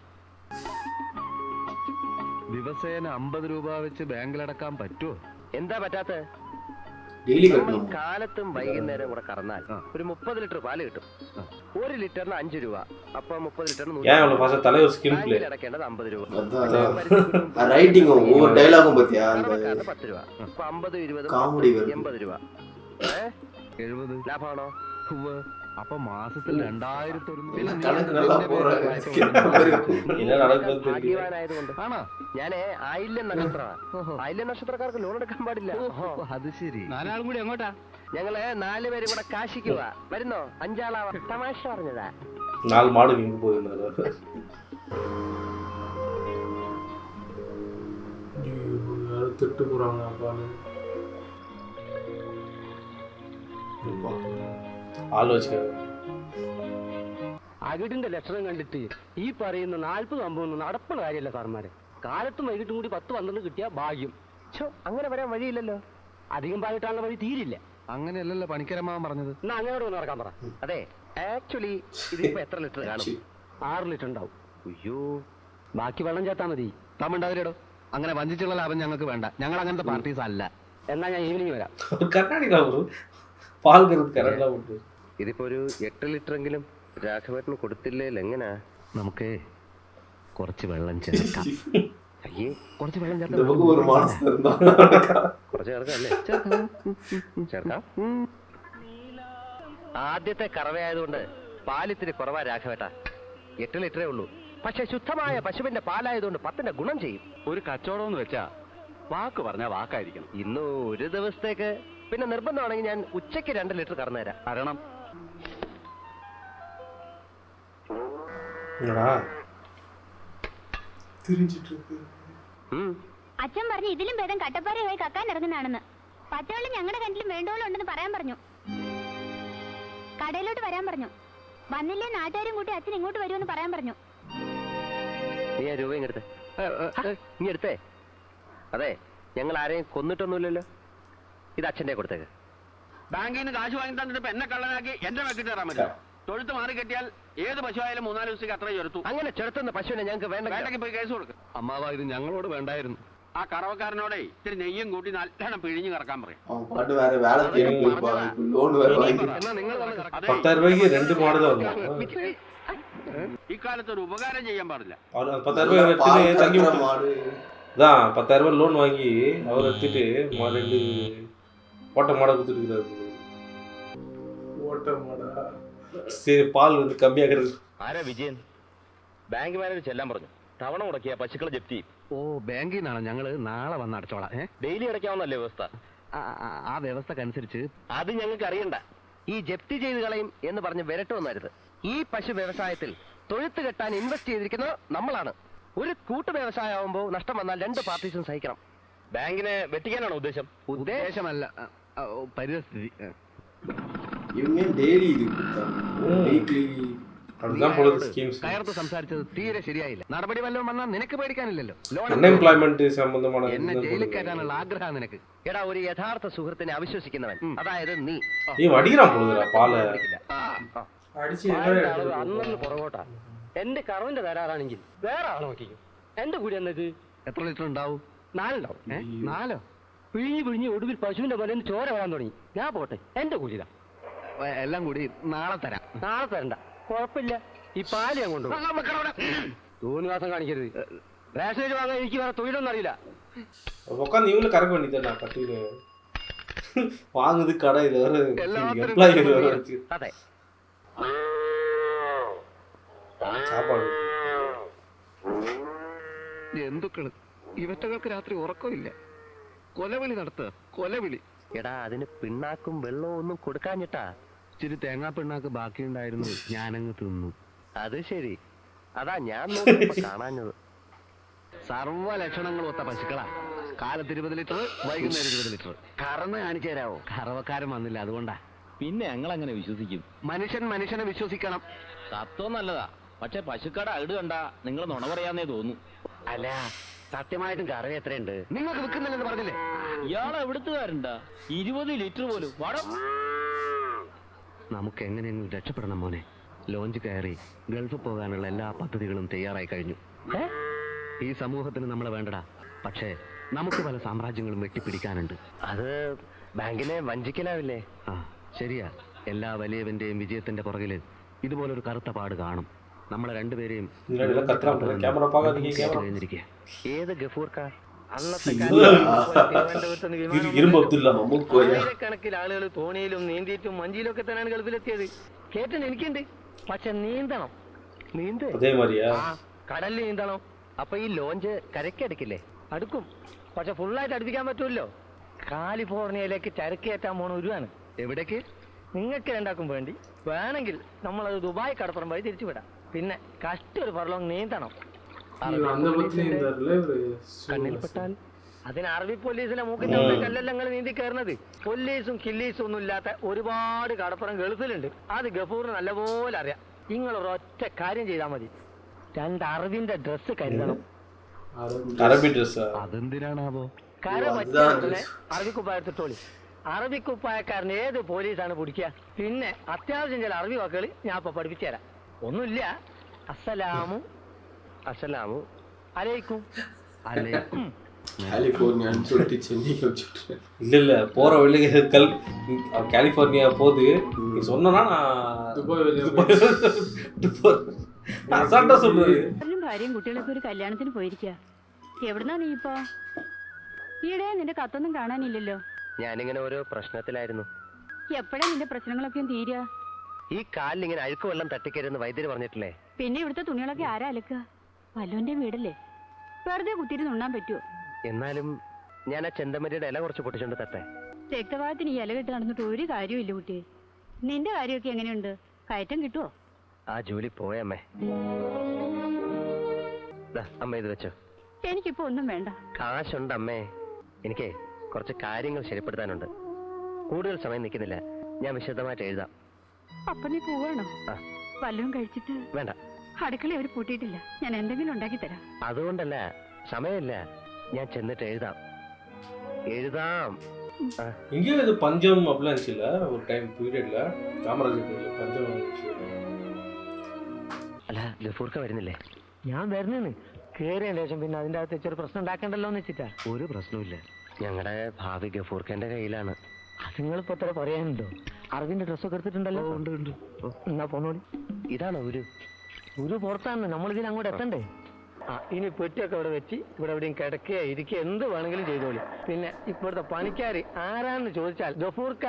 ദിവസേന 50 രൂപ വെച്ച് ബാങ്കിലടക്കാൻ പറ്റുമോ? എന്താ പറ്റാത്ത? ഡെയിലി നമ്മൾ കെട്ടണം. കാലത്തും വൈകുന്നേരം കൂടെ കറന്നാൽ ഒരു 30 ലിറ്റർ പാല് കിട്ടും. 1 ലിറ്ററിന് 5 രൂപ. അപ്പൊ 30 ലിറ്ററിന് ஏன் அவ்வளோ ஃபாஸ்ட்டாக தலைவர் ஸ்கின் பிளே ബാങ്കിൽ അടക്കേണ്ടത് 50 രൂപ. அதான் ரைட்டிங்கும் ஒவ்வொரு டைலாகும் பத்தியா அந்த കറവക്കാരന് 10 രൂപ. അപ്പൊ 50, 20, Comedy வருது. 80 രൂപ. 70. ലാഭമാണോ? അപ്പൊ മാസത്തിൽ 2100. പിന്നെ കണക്ക് நல்லா போறாரு. என்ன நடக்குதுன்னு தெரியல. ഭാഗ്യവാനായതുകൊണ്ട്. ഞാനേ ആയില്യം നക്ഷത്രമാണ്. ആയില്യം നക്ഷത്രക്കാർക്ക് ലോൺ എടുക്കാൻ പാടില്ല. അത് ശരി. 4 ആളും കൂടി എങ്ങോട്ടാ? ഞങ്ങള് 4 പേര് ഇവിടെ കാശിക്കുക. വരുന്നോ? 5 ആളാവാ. തമാശ പറഞ്ഞതാ. 4 மாடு இங்கே போயிருந்தாரு. திட்டு போறாங்க பாலு. ആള് വെച്ച് അകിടിന്റെ ലക്ഷണം കണ്ടിട്ട് ഈ പറയുന്ന 40-50 നടപ്പുള്ള കാര്യമല്ല സാർമാരെ. കാലത്തും വൈകിട്ടും കൂടി 10-12 കിട്ടിയ ഭാഗ്യം. അങ്ങനെ വരാൻ വഴിയില്ലല്ലോ. അധികം പാലിട്ടാനുള്ള വഴി തീരില്ല. അങ്ങനെയല്ലല്ലോ പണിക്കരമാവൻ പറഞ്ഞത്. എന്നാ അങ്ങോട്ട് ഒന്ന് നടക്കാൻ പറ. അതെ, ആക്ച്വലി ഇതിപ്പോ എത്ര ലിറ്റർ കാണും? 6 ലിറ്റർ ഉണ്ടാവും. അയ്യോ, ബാക്കി വെള്ളം ചേർത്താ മതി. തമിണ്ടാവരടോ, അങ്ങനെ വഞ്ചിച്ചുള്ള ലാഭം ഞങ്ങൾക്ക് വേണ്ട. ഞങ്ങൾ അങ്ങനത്തെ പാർട്ടീസ് അല്ല. എന്നാ ഞാൻ ഈവനിങ് വരാം. കർണാടക പാൽ കരുത് കരണ്ടാ ഉണ്ട്. ഇതിപ്പോ ഒരു 8 ലിറ്റർ എങ്കിലും രാഘവേട്ടന് കൊടുത്തില്ലേ? എങ്ങനാ? നമുക്ക് കുറച്ച് വെള്ളം ചേർക്കാം. അയ്യേ, കുറച്ച് വെള്ളം இந்த பக்கம் ஒரு மானஸ் இருந்தா കുറച്ച് ചേർക്കാം അല്ലേ? ചേർക്കാം. ആദ്യത്തെ കറവയായതുകൊണ്ട് പാലിത്തിരി കുറവാ രാഘവേട്ട. 8 ലിറ്ററേ ഉള്ളൂ. പക്ഷെ ശുദ്ധമായ പശുവിന്റെ പാലായതുകൊണ്ട് 10ന്റെ ഗുണം ചെയ്യും. ഒരു കച്ചവടം എന്ന് വെച്ചാ വാക്ക് പറഞ്ഞാ വാക്കായിരിക്കണം. ഇന്ന് ഒരു ദിവസത്തേക്ക്. പിന്നെ നിർബന്ധമാണെങ്കിൽ ഞാൻ ഉച്ചയ്ക്ക് 2 ലിറ്റർ കറന്നു തരാം. തരണം. അച്ഛൻ പറഞ്ഞു ഇതിലും ഭേദം കട്ടപ്പാറയുമായി കക്കാൻ ഇറങ്ങുന്നതാണെന്ന്. പച്ചവെള്ളം ഞങ്ങളുടെ കിണറ്റിലും വേണ്ടോളം ഉണ്ടെന്ന് പറയാൻ പറഞ്ഞു. കടയിലോട്ട് വരാൻ പറഞ്ഞു. വന്നില്ലേ നാട്ടുകാരും കൂട്ടി അച്ഛൻ ഇങ്ങോട്ട് വരുമെന്ന് പറയാൻ പറഞ്ഞു. നീ ആ രൂപ ഇങ്ങെടുത്തേ. നീ എടുത്തേ. അതെ, ഞങ്ങൾ ആരെയും കൊന്നിട്ടൊന്നുമില്ലല്ലോ. ഇത് അച്ഛൻ്റെ കൊടുത്തേക്ക്. ബാങ്കിൽ നിന്ന് കാശ് വാങ്ങി തന്നിട്ട് എന്നെ കള്ളനാക്കി എന്റെ വെക്കിട്ട് തരാൻ പറ്റും. തൊഴുത്ത് മാറി കെട്ടിയാൽ ഏത് പശു ആയാലും 3-4 ദിവസത്തേക്ക് അത്രയും ചെറുത്തു. അങ്ങനെ ചെറുത്തുന്ന പശുവിനെ ഞങ്ങൾക്ക് വേണ്ടെങ്കിൽ പോയി കേസ് കൊടുക്കും. അമ്മാവ, ഇത് ഞങ്ങളോട് വേണ്ടായിരുന്നു. ആ കറവക്കാരനോടെ ഇത്തിരി നെയ്യും കൂട്ടി നല്ലോണം പിഴിഞ്ഞ് കറക്കാൻ പറയും. அவன் பாட்டு வேற வேலை தேடி போயிருப்பான். லோன் வேற வாங்கி എന്നാ നിങ്ങൾ അതെ, 10,000 രൂപയ്ക്ക് 2 മാട് തന്നു. ഇക്കാലത്ത് ഒരു ഉപകാരം ചെയ്യാൻ പാടില്ല. 10,000 ரூபாய் எடுத்துட்டு தங்கி கறக்கிற விட்டு மாடு தான் 10,000 ரூபாய் லோன் வாங்கி அவர் எடுத்துட்டு 2 ஓட்ட மாடை கொடுத்துருக்கிறாரு. ஓட்ட மாடா சரி, பால் வந்து கம்மியாகிறது. ആരാ വിജയൻ? ബാങ്ക് മാനേജർ ചെല്ലാൻ പറഞ്ഞു. തവണ മുടക്കിയ പശുക്കളെ ജപ്തി. ഓ, ബാങ്കിൽ നിന്നാണ്. ഞങ്ങള് നാളെ വന്ന് അടച്ചോളാം. ഡെയിലി അടയ്ക്കാവുന്നല്ലേ വ്യവസ്ഥ? ആ വ്യവസ്ഥക്കനുസരിച്ച് അത് ഞങ്ങൾക്ക് അറിയണ്ട. ഈ ജപ്തി ചെയ്ത് കളയും എന്ന് പറഞ്ഞ് വിരട്ട് വന്നരുത്. ഈ പശു വ്യവസായത്തിൽ തൊഴുത്ത് കെട്ടാൻ ഇൻവെസ്റ്റ് ചെയ്തിരിക്കുന്നത് നമ്മളാണ്. ഒരു കൂട്ടു വ്യവസായമാകുമ്പോൾ നഷ്ടം വന്നാൽ 2 പാർട്ടീസും സഹിക്കണം. ബാങ്കിനെ വെട്ടിക്കാനാണോ ഉദ്ദേശം? ഉദ്ദേശമല്ല, പരിസ്ഥിതി. இவங்க டெய்லி இது கொடுத்தாங்க. வீக்லி அதுதான் பொழுது ஸ்கீம்ஸ். കയർത്ത് സംസാരിച്ചത് തീരെ ശരിയായില്ല. നടപടി വല്ലതും വന്നാൽ നിനക്ക് പേടിക്കാനില്ലല്ലോ. അൺഎംപ്ലോയ്മെന്റ് സംബന്ധമാണ്. എന്നെ ജയിലിൽ കയറ്റാനുള്ള ആഗ്രഹം നിനക്ക്. എടാ, ഒരു യഥാർത്ഥ സുഹൃത്തിനെ അവിശ്വസിക്കുന്നവൻ, അതായത് നീ, ഈ വടിகிறான் പൊഴുതുടാ പാല്. അന്നു പുറകോട്ടാ. എന്റെ കറവിന്റെ തരാറാണെങ്കിൽ വേറെ ആളെ നോക്കിക്കും. എന്റെ കൂടി എന്നിട്ട് എത്ര ലിറ്റർ ഉണ്ടാവും? 4 ഉണ്ടാവും. 4? പിഴിഞ്ഞ് ഒടുവിൽ പശുവിന്റെ പോലെ ചോര വരാൻ തുടങ്ങി. ഞാൻ പോട്ടെ, എന്റെ കൂലിതാ. എല്ലാം കൂടി നാളെ തരാം. നാളെ തരണ്ട, കുഴപ്പമില്ല. ഈ പാല് ഞാൻ കൊണ്ടുപോകും. തോന്നിവാസം കാണിക്കരുത്. റേഷനേജ് വാങ്ങാൻ എനിക്ക് വേറെ തൊഴിലൊന്നും അറിയില്ല. உட்காந்து இவங்களும் கறக்க வேண்டியதுதான் கட்டின்னு வாங்குது கடை. இது வேற எல்லாத்துக்கும் எம்ப்ளாயி வேற வச்சு അതെ. சாப்பாடு. ജന്തുക്കള് ഇവറ്റകൾക്ക് രാത്രി ഉറക്കമില്ല. കൊലവിളി നടത്തുക, കൊലവിളി. എടാ, അതിന് പിണ്ണാക്കും വെള്ളവും ഒന്നും കൊടുക്കാഞ്ഞിട്ടാ. ഇച്ചിരി തേങ്ങാ പിണ്ണാക്ക് ബാക്കിയുണ്ടായിരുന്നു, ഞാനങ്ങ് തിന്നു. അത് ശരി. അതാ ഞാൻ നോക്കിയപ്പോ കാണാഞ്ഞത്. സർവ്വ ലക്ഷണങ്ങളും ഒത്ത പശുക്കളാ. കാലത്ത് 20 ലിറ്റർ, വൈകുന്നേരം 20 ലിറ്റർ. കറന്ന് കാണിച്ചു തരാവോ? കറവക്കാരൻ വന്നില്ല, അതുകൊണ്ടാ. പിന്നെ ഞങ്ങൾ അങ്ങനെ വിശ്വസിക്കും. മനുഷ്യൻ മനുഷ്യനെ വിശ്വസിക്കണം. തത്വം നല്ലതാ, പക്ഷെ പശുക്കട അകിട് കണ്ട നിങ്ങൾ നുണ പറയാന്നേ തോന്നുന്നു. അല്ല, സത്യമായിട്ടും കറവ എത്രയുണ്ട്? നിങ്ങൾക്ക് വിൽക്കുന്നില്ലെന്ന് പറഞ്ഞില്ലേ? ഇയാളെ എവിടുത്തുകാരുണ്ടാ? 20 ലിറ്റർ പോലും. വടം നമുക്ക് എങ്ങനെയെങ്കിലും രക്ഷപ്പെടണം മോനെ. ലോഞ്ച് കയറി ഗൾഫിൽ പോകാനുള്ള എല്ലാ പദ്ധതികളും തയ്യാറായി കഴിഞ്ഞു. ഈ സമൂഹത്തിന് നമ്മളെ വേണ്ടടാ. പക്ഷേ നമുക്ക് പല സാമ്രാജ്യങ്ങളും വെട്ടിപ്പിടിക്കാനുണ്ട്. അത് ബാങ്കിനെ വഞ്ചിക്കലാവില്ലേ? ആ ശരിയാ. എല്ലാ വലിയവന്റെയും വിജയത്തിന്റെ പുറകില് ഇതുപോലൊരു കറുത്ത പാട് കാണും. നമ്മളെ രണ്ടുപേരെയും കഴിഞ്ഞിരിക്കുക. ഏത് ഗഫൂർക്ക? അന്നത്തെ കണക്കിൽ ആളുകൾ തോണിയിലും നീന്തിയിട്ടും മഞ്ചിയിലും ഒക്കെ തന്നെയാണ് ഗൾഫിലെത്തിയത്. കേട്ടൻ എനിക്കുണ്ട്. പക്ഷെ നീന്തണം. കടലിൽ നീന്തണം. അപ്പൊ ഈ ലോഞ്ച് കരയ്ക്കടുക്കില്ലേ? അടുക്കും. പക്ഷെ ഫുള്ളായിട്ട് അടുപ്പിക്കാൻ പറ്റുമല്ലോ. കാലിഫോർണിയയിലേക്ക് ചരക്ക് കയറ്റാൻ പോണ ഒരുവാണ്. എവിടേക്ക്? നിങ്ങൾക്ക് രണ്ടാക്കും വേണ്ടി വേണമെങ്കിൽ നമ്മളത് ദുബായ് കടപ്പുറം വഴി തിരിച്ചുവിടാം. പിന്നെ കഷ്ടൊരു ഫർലോങ് നീന്തണം. കണ്ണിൽപ്പെട്ടാൽ അതിന് അറബി പോലീസിലെ മൂക്കിന്റെ കല്ലല്ല നിങ്ങൾ നീന്തി കയറുന്നത്. പോലീസും കില്ലീസും ഒന്നും ഇല്ലാത്ത ഒരുപാട് കടപ്പുറം ഗൾഫിലുണ്ട്. അത് ഗഫൂറിന് നല്ലപോലെ അറിയാം. നിങ്ങൾ ഒരൊറ്റ കാര്യം ചെയ്താൽ മതി. 2 അറബിന്റെ ഡ്രസ്സ് കരുതണം. അതെന്തിനാണാവോ? കര പറ്റിയ അറബിക്കുപ്പായത്തിട്ടോളി. അറബിക്കുപ്പായക്കാരൻ ഏത് പോലീസാണ് പിടിക്കുക? പിന്നെ അത്യാവശ്യം ചില അറബി വാക്കുകൾ ഞാൻ ഇപ്പൊ പഠിപ്പിച്ചു തരാം. ഒന്നുമില്ല. അസ്സലാമു അസ്സലാമു അലൈക്കും. അലൈക്കും. இல்ல போற வழி கலிபோர்னியா போகுது. நீ சொன்னா சொல்றது. ഭാര്യയും കുട്ടികളൊക്കെ ഒരു കല്യാണത്തിന് പോയിരിക്കുക. എവിടുന്നാ നീ ഇപ്പോ? ഈയിടെ നിന്റെ കത്തൊന്നും കാണാനില്ലല്ലോ. ഞാനിങ്ങനെ ഓരോ പ്രശ്നത്തിലായിരുന്നു. എപ്പോഴാ നിന്റെ പ്രശ്നങ്ങളൊക്കെ തീരുക? ഈ കാലിൽ ഇങ്ങനെ അഴുക്ക് വെള്ളം തട്ടിക്കരുന്ന് വൈദ്യര് പറഞ്ഞിട്ടില്ലേ? പിന്നെ ഇവിടുത്തെ തുണികളൊക്കെ ആരാ അലക്കുക? വല്ലോന്റെ വീടല്ലേ? വെറുതെ കുത്തിരി ഉണ്ണാൻ പറ്റുമോ? എന്നാലും ഞാൻ ആ ചെന്തമരിയുടെ ഇല കുറച്ച് പൊട്ടിച്ചുകൊണ്ട് തട്ടെ. രക്തഭാഗത്തിന് ഈ ഇല കെട്ട് നടന്നിട്ട് ഒരു കാര്യമില്ല കുട്ടി. നിന്റെ കാര്യമൊക്കെ എങ്ങനെയുണ്ട്? കയറ്റം കിട്ടുമോ? ആ ജോലി പോയമ്മേ. അമ്മ ഇത് വെച്ചോ. എനിക്കിപ്പോ ഒന്നും വേണ്ട. കാശുണ്ട് അമ്മേ. എനിക്ക് കുറച്ച് കാര്യങ്ങൾ ശരിപ്പെടുത്താനുണ്ട്. കൂടുതൽ സമയം നിൽക്കുന്നില്ല. ഞാൻ വിശദമായിട്ട് എഴുതാം. അപ്പൊ നീ പോവാണോ? വല്ലതും കഴിച്ചിട്ട്? വേണ്ട. അടുക്കള അവർ പൂട്ടിയിട്ടില്ല. ഞാൻ എന്തെങ്കിലും ഉണ്ടാക്കി തരാം. അതുകൊണ്ടല്ല, സമയമില്ല. ഞാൻ ചെന്നിട്ട് എഴുതാം. இங்கே இது பஞ்சம் அப்படிலாம் இருந்துச்சு இல்லை ஒரு டைம் பீரியட்ல காமராஜர் பஞ்சம் അല്ല ഗഫൂർക്ക വരുന്നില്ലേ? ഞാൻ വരുന്നേന്ന് കേറിയ ശേഷം പിന്നെ അതിന്റെ അകത്ത് ചെറു പ്രശ്നം ഉണ്ടാക്കണ്ടല്ലോ എന്ന് വെച്ചിട്ടാ. ഒരു പ്രശ്നമില്ല. ഞങ്ങളുടെ ഭാവി ഗഫൂർക്കന്റെ കയ്യിലാണ്. അത് നിങ്ങളിപ്പോ എത്ര പറയാനുണ്ടോ? അറബിന്റെ ഡ്രസ്സൊക്കെ എടുത്തിട്ടുണ്ടല്ലോ. ഉണ്ട് ഉണ്ട്. എന്നാ പോന്നോളി. ഇതാണോ ഒരു പുറത്താണ്. നമ്മളിതിൽ അങ്ങോട്ട് എത്തണ്ടേ? ഇനി പെട്ടിയൊക്കെ ഇവിടെ വെച്ച് ഇവിടെ എവിടെയും കിടക്കുക ഇരിക്കുക എന്ത് വേണമെങ്കിലും ചെയ്തോളി. പിന്നെ ഇപ്പോഴത്തെ പണിക്കാര് ആരാന്ന് ചോദിച്ചാൽ ഗഫൂർക്ക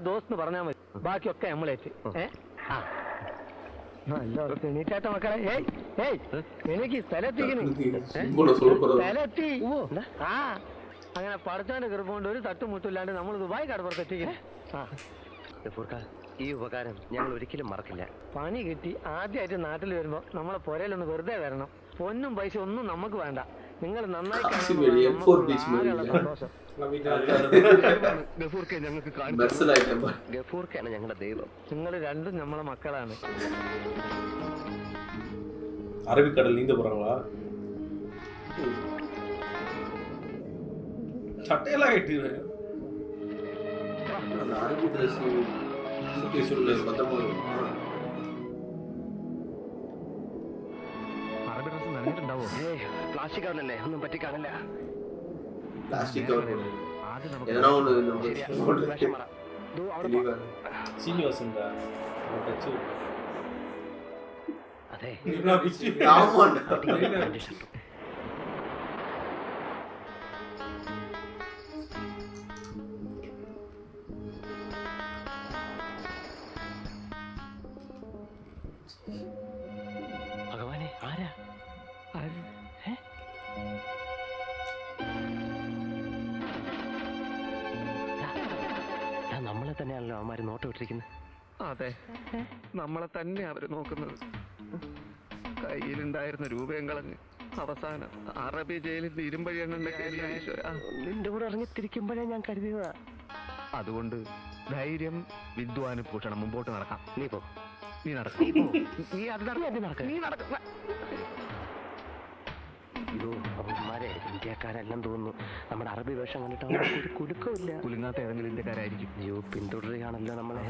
ദോസ്ത് എന്ന് പറഞ്ഞാൽ മതി. ബാക്കിയൊക്കെ നമ്മളേറ്റ്. നല്ല എണീറ്റാട്ട മക്കളെ. എനിക്ക് സ്ഥലത്തി അങ്ങനെ പടച്ചാന്റെ കൃപകൊണ്ട് ഒരു തട്ടുമുട്ടില്ലാണ്ട് നമ്മൾ ദുബായ് കടപ്പുറത്തെത്തിക്കേ. ഗഫൂർക്ക, ഈ ഉപകാരം ഞങ്ങൾ ഒരിക്കലും മറക്കില്ല. പണി കിട്ടി ആദ്യമായിട്ട് നാട്ടിൽ വരുമ്പോ നമ്മളെ പുരയിലൊന്ന് വെറുതെ വരണം. പൊന്നും പൈസ ഒന്നും നമുക്ക് വേണ്ട. നിങ്ങൾ നന്നായി ഗഫൂർക്കാണ് ഞങ്ങളുടെ ദൈവം. നിങ്ങൾ രണ്ടും നമ്മളെ മക്കളാണ്. அரபிக்கடல் நீந்த போறாங்களா? சட்டையெல்லாம் கட்டி அரபி ட்ரெஸ் അറബി ഡ്രസ് നനഞ്ഞിട്ടുണ്ടാവോ? പ്ലാസ്റ്റിക് ആവുന്നല്ലേ, ഒന്നും പറ്റി കാണില്ല. പ്ലാസ്റ്റിക് சீனிவாசன் അതെ. ഭഗവാനെ, ആരാ? നമ്മളെ തന്നെയാണല്ലോ അവന്മാര് നോട്ടം ഇട്ടിരിക്കുന്നത്. അതെ, നമ്മളെ തന്നെ അവര് നോക്കുന്നത്. കയ്യിലുണ്ടായിരുന്ന രൂപയും കളഞ്ഞ് അവസാനം അറബി ജയിലിൽ ഇരുമ്പഴി എണ്ണ നിന്റെ കൂടെ ഇറങ്ങിത്തിരിക്കുമ്പോഴേ ഞാൻ കരുതിയതാ. അതുകൊണ്ട് ധൈര്യം വിദ്വാന് ഭൂഷണം. മുമ്പോട്ട് നടക്കാം. നീ പോ. നീ നടക്കും. നീ അത് നടക്ക. നീ നടക്ക. അയ്യോ, അവന്മാരെ അതെ ഇന്ത്യക്കാരെല്ലാം തോന്നുന്നു. നമ്മുടെ അറബി വേഷം കണ്ടിട്ട് അവർക്ക് ഒരു കുലുക്കമില്ല. കുലുങ്ങാത്ത ഏതെങ്കിലും ഇന്ത്യക്കാരായിരിക്കും. അയ്യോ പിന്തുടരുകയാണല്ലോ നമ്മളെ.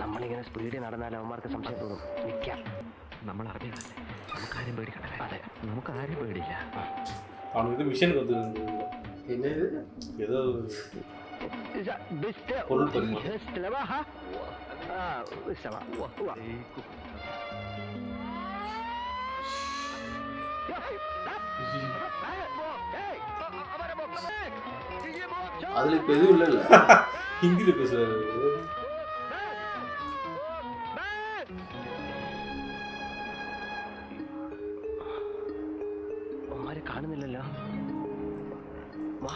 നമ്മളിങ്ങനെ സ്പീഡിൽ നടന്നാൽ അവന്മാർക്ക് സംശയം തോന്നും. നിൽക്കാം, നമ്മൾ അറബികളല്ലേ, നമുക്കാരും പേടിക്കണ്ട. അതെ, നമുക്കാരും പേടിയില്ല. அவனுக்கு மிஷனுக்கு வந்து என்னது ஏதோ பொருள் பரிமாற்றம். அதுல இப்ப எதுவும் இல்ல ஹிந்தியில பேசுறாரு. കാണുന്നില്ലല്ലോ. വാ,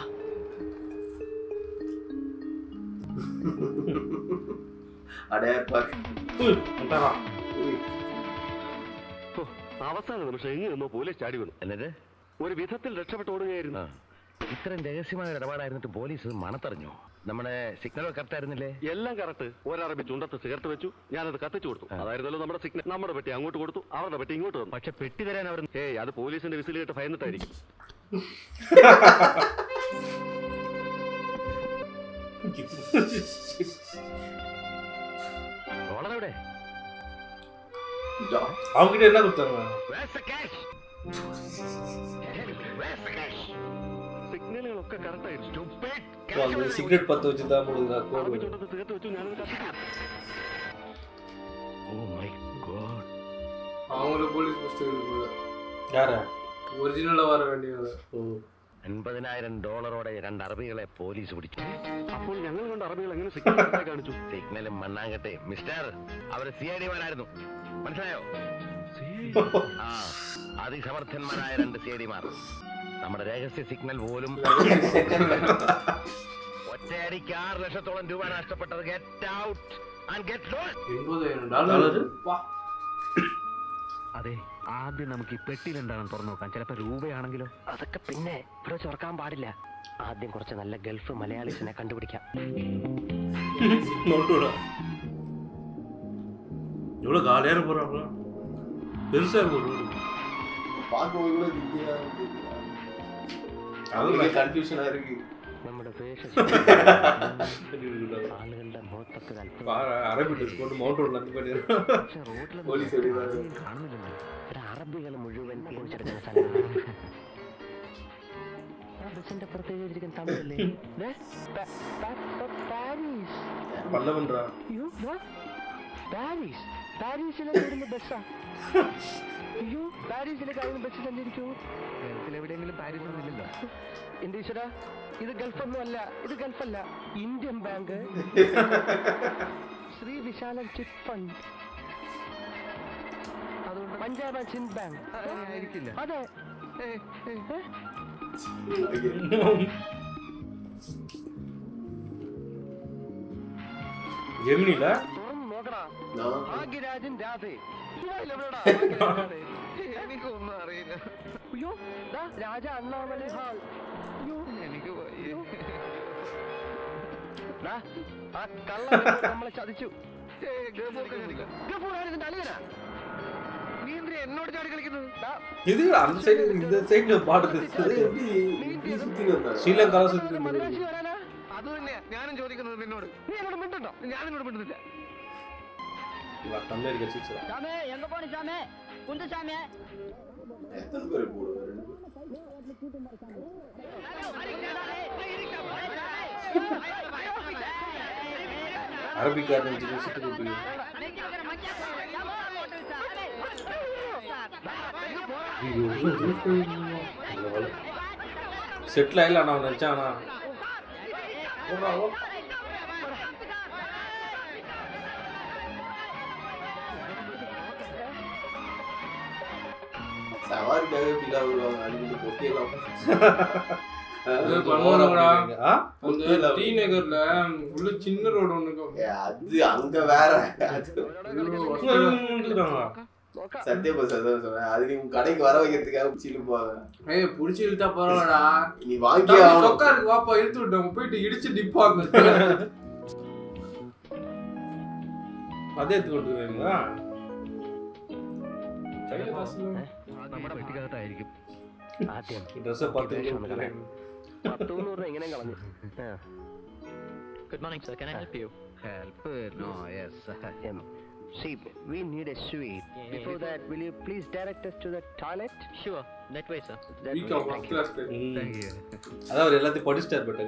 അവസാന നിമിഷം എങ്ങനെയൊന്നോ പോലീസ് ചാടി വന്നു. എന്നിട്ട് ഒരു വിധത്തിൽ രക്ഷപ്പെട്ട് ഓടുകയായിരുന്നു. ഇത്രയും രഹസ്യമായ ഇടപാടായിരുന്നിട്ട് പോലീസ് മണത്തറിഞ്ഞു. നമ്മുടെ സിഗ്നൽ കറക്റ്റ് ആയിരുന്നില്ലേ? എല്ലാം കറക്റ്റ്. ഒരറബി ചുണ്ടത്ത് സിഗരറ്റ് വെച്ചു, ഞാനത് കത്തിച്ചു കൊടുത്തു. അതായിരുന്നല്ലോ നമ്മുടെ സിഗ്നൽ. നമ്മുടെ പെട്ടി അങ്ങോട്ട് കൊടുത്തു, അവരുടെ പെട്ടി ഇങ്ങോട്ട് വന്നു. പക്ഷെ പെട്ടി തരാൻ അവർ അത് പോലീസിന്റെ വിസിൽ കേട്ട് ഭയന്നിട്ടായിരിക്കും. ഡോളറെവിടെ? அவங்ககிட்ட என்ன கொடுத்தாங்க? സിഗ്നലുകളൊക്കെ കറക്റ്റ് ആയിരുന്നു. சிகரெட் பத்த வச்சு தான் முழுதா അറബി ചുണ്ടത്ത് സിഗരറ്റ് വെച്ചു, ഞാനത് കത്തിച്ചു. Oh my God. அவங்கள போலீஸ் புடிச்சிட்டு இருக்குல்ல, யாரா ஒரிஜினலா வர வேண்டியது. $50,000 രണ്ട് അറബികളെ പോലീസ് പിടിച്ചു. അപ്പോൾ ഞങ്ങൾ കൊണ്ട് അറബികൾ എങ്ങനെ സിഗ്നൽ കാണിച്ചു? സിഗ്നലും മണ്ണാങ്കട്ടെ മിസ്റ്റർ, അവര് CID-മാരായിരുന്നു, മനസ്സിലായോ? ആ, അതിസമർത്ഥന്മാരായ 2 CID-മാർ. നമ്മുടെ രഹസ്യ സിഗ്നൽ പോലും ഒറ്റയടിക്ക് 6 ലക്ഷത്തോളം രൂപ നഷ്ടപ്പെട്ടത്. Get out and get lost. $80,000. അതെ, ആദ്യം നമുക്ക് ഈ പെട്ടിയിലുണ്ടാകും തുറന്നു നോക്കാം. ചിലപ്പോ രൂപയാണെങ്കിലോ? അതൊക്കെ പിന്നെ ഇവിടെ ചോർക്കാൻ പാടില്ല. ആദ്യം കുറച്ച് നല്ല ഗൾഫ് മലയാളീസിനെ കണ്ടുപിടിക്കാം. எவ்வளோ காலியாக போகிறாங்களா, பெருசாக இருக்கும். பார்க்கும்போது கூட வித்தியா இருக்கு, அவங்க கன்ஃபியூஷனா இருக்கு. നമ്മുടെ ആളുകളുടെ മൊത്തത്തിൽ அரபி ட்ரெஸ் போட்டு மவுண்ட் ரோட்ல வந்து பண்ணிடுறோம். റോഡിൽ പോലീസ് കാണുന്നില്ലല്ലോ. ഒരു അറബികൾ മുഴുവൻ കുഴിച്ചെടുക്കുന്ന സ്ഥലമാണ്. ബസിന്റെ പുറത്തേക്ക് വെച്ചിരിക്കുന്ന തമിഴല്ലേ? പാരീസ്. பல்லவன்றா അയ്യോ പാരീസ്. പാരീസിലെ വരുന്ന ബസ്സാ. അയ്യോ, പാരീസിലേക്ക് ആയിരുന്നു ബസ് സഞ്ചരിക്കൂ. ഗൾഫിലെവിടെയെങ്കിലും പാരീസ് ഒന്നുമില്ലല്ലോ. എന്റെ ഈശ്വര, ഇത് ഗൾഫൊന്നും അല്ല, ഇത് ഗൾഫല്ല, Indian bank, Sree Vishalam chit fund. അതുകൊണ്ട് പഞ്ചാബ് സിന്ധ് ബാങ്ക് ആയിരിക്കില്ല. അതെ, ജെമിനില തുറന്നു നോക്കടാ. ഭാഗ്യരാജൻ രാധേ. എനിക്കൊന്നും അറിയില്ല. അയ്യോ, രാജ അണ്ണാമലൈ ഹാൾ. അയ്യോ, എനിക്ക് ആ കള്ള നമ്മളെ ചതിച്ചു. നീ എന്തിനാ എന്നോട് ചാടി കളിക്കുന്നത്? இது அந்த சைடு இந்த சைடுல பாடுது. ஸ்ரீலங்கா சுத்தி മദ്രാശി വരാനാ? അത് തന്നെയാ ഞാനും ചോദിക്കുന്നത് നിന്നോട്. നീ എന്നോട് മിണ്ടുണ്ടോ? ഞാൻ എന്നോട് മിണ്ടുന്നില്ല. அமெரிக்கா சீச்சரா சாமி எங்க போன சாமி? குண்டு சாமி. எத்தனை பேர் போடுவாரு? அரபிக்காரன் வச்சு சுட்டு போட்டு செட்டில் ஆகல. நான் நினச்சானா சவாரிக்காக இப்படிலாம் வருவாங்க, அடிக்கடி பொட்டியெல்லாம் டி நகர்ல உள்ள சின்ன ரோடு ஒண்ணு இருக்கும். அது அங்க வேற. சத்தியபஸ் அதான் சொன்னேன், அது நீ உன் கடைக்கு வர வைக்கிறதுக்காக பிடிச்சிட்டு போவாங்க. ஏய், புடிச்சு இழுத்தா பரவாயில்லடா, நீ வாங்கி சொக்கா இருக்கு, வாப்பா இழுத்து விட்டோம், போயிட்டு இடிச்சு டிப்பாங்க. அதே எடுத்து கொடுத்துருவீங்களா? നമ്മുടെ പെട്ടിക്കകത്തായിരിക്കും. ആദ്യം ഡ്രസ്സ് 10 10 രൂപ ഇങ്ങനെയും കളഞ്ഞു. Good morning sir, can I help you? Help? No, yes. See, we need a suite. Before that, will you please direct us to the toilet? Sure, that way sir. That week way, off thank you. Class Thank you. அதான் அவர் எல்லாத்தையும் படிச்சிட்டார் but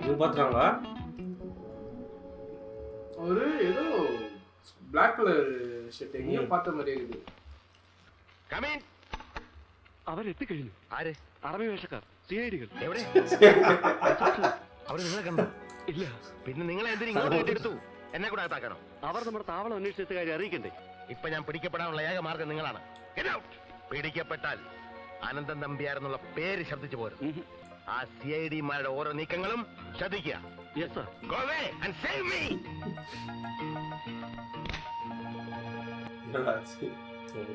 இது பாத்துறாங்களா? ஒரு ஏதோ black colour shirt எங்கேயோ பார்த்த மாதிரி இருக்குது. അവരെത്തിക്കഴിഞ്ഞു. ആര്? അറബി വേഷക്കാർ, CID-കൾ. എവിടെ? അവര് നിങ്ങളെ കണ്ടോ? ഇല്ല, പിന്നെ നിങ്ങളെ എന്തിനു ഇങ്ങോട്ട് കെട്ടിയെടുത്തു? എന്നെ കൂടെ അകത്താക്കണോ? അവർ നമ്മുടെ താവളം അന്വേഷിച്ച കാര്യം അറിയിക്കണ്ടേ? ഇപ്പൊ ഞാൻ പിടിക്കപ്പെടാനുള്ള ഏക മാർഗം നിങ്ങളാണ്. Get out! പിടിക്കപ്പെട്ടാൽ അനന്തൻ നമ്പ്യാരെന്നുള്ള പേര് ശബ്ദിച്ചു പോരും. ആ CID-മാരുടെ ഓരോ നീക്കങ്ങളും ശ്രദ്ധിക്കുക. Yes sir. Go away and save me!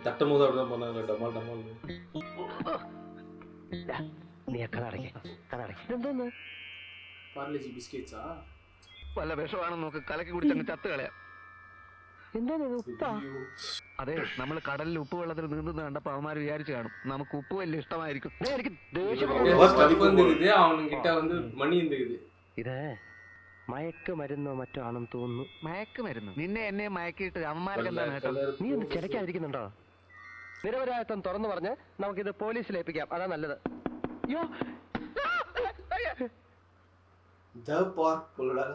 தட்டும் போது அப்படிதான் பண்ணாங்க டமால் டமால். നീ കഥ അടയ്ക്ക്, കഥ അടയ്ക്ക്. ഇതെന്തോന്ന്? பார்லேஜி பிஸ்கெட்ஸா? വല്ല വിഷമാണെന്ന് നോക്ക്, കലക്കി കുടിച്ചങ്ങ് ചത്ത് കളയാം. എന്തോന്ന് ഇത്? ഉപ്പാ? അതെ, നമ്മൾ കടലിൽ ഉപ്പ് വെള്ളത്തിൽ നീന്തുന്ന കണ്ടപ്പോ അവന്മാര് വിചാരിച്ചു കാണും നമുക്ക് ഉപ്പ് വലിയ ഇഷ്ടമായിരിക്കും. ദേ, എനിക്ക് ദേഷ്യം ஸ்டஃப் வந்துக்குது, அவனுங்கிட்ட வந்து மணி இருந்துக்குது. ഇത് മയക്ക് മരുന്നോ മറ്റോ ആണെന്ന് തോന്നുന്നു. മയക്കുമരുന്ന് നിന്നെ എന്നെ മയക്കിയിട്ട് അവന്മാർക്ക് എന്താ നേട്ടം? നീ ഒന്ന് ചിലക്കാതിരിക്കുന്നുണ്ടോ? നിരപരാധിത്വം തുറന്നു പറഞ്ഞ് നമുക്കിത് പോലീസിൽ ഏൽപ്പിക്കാം, അതാ നല്ലത്. അയ്യോ, இந்த பார்க் போலடா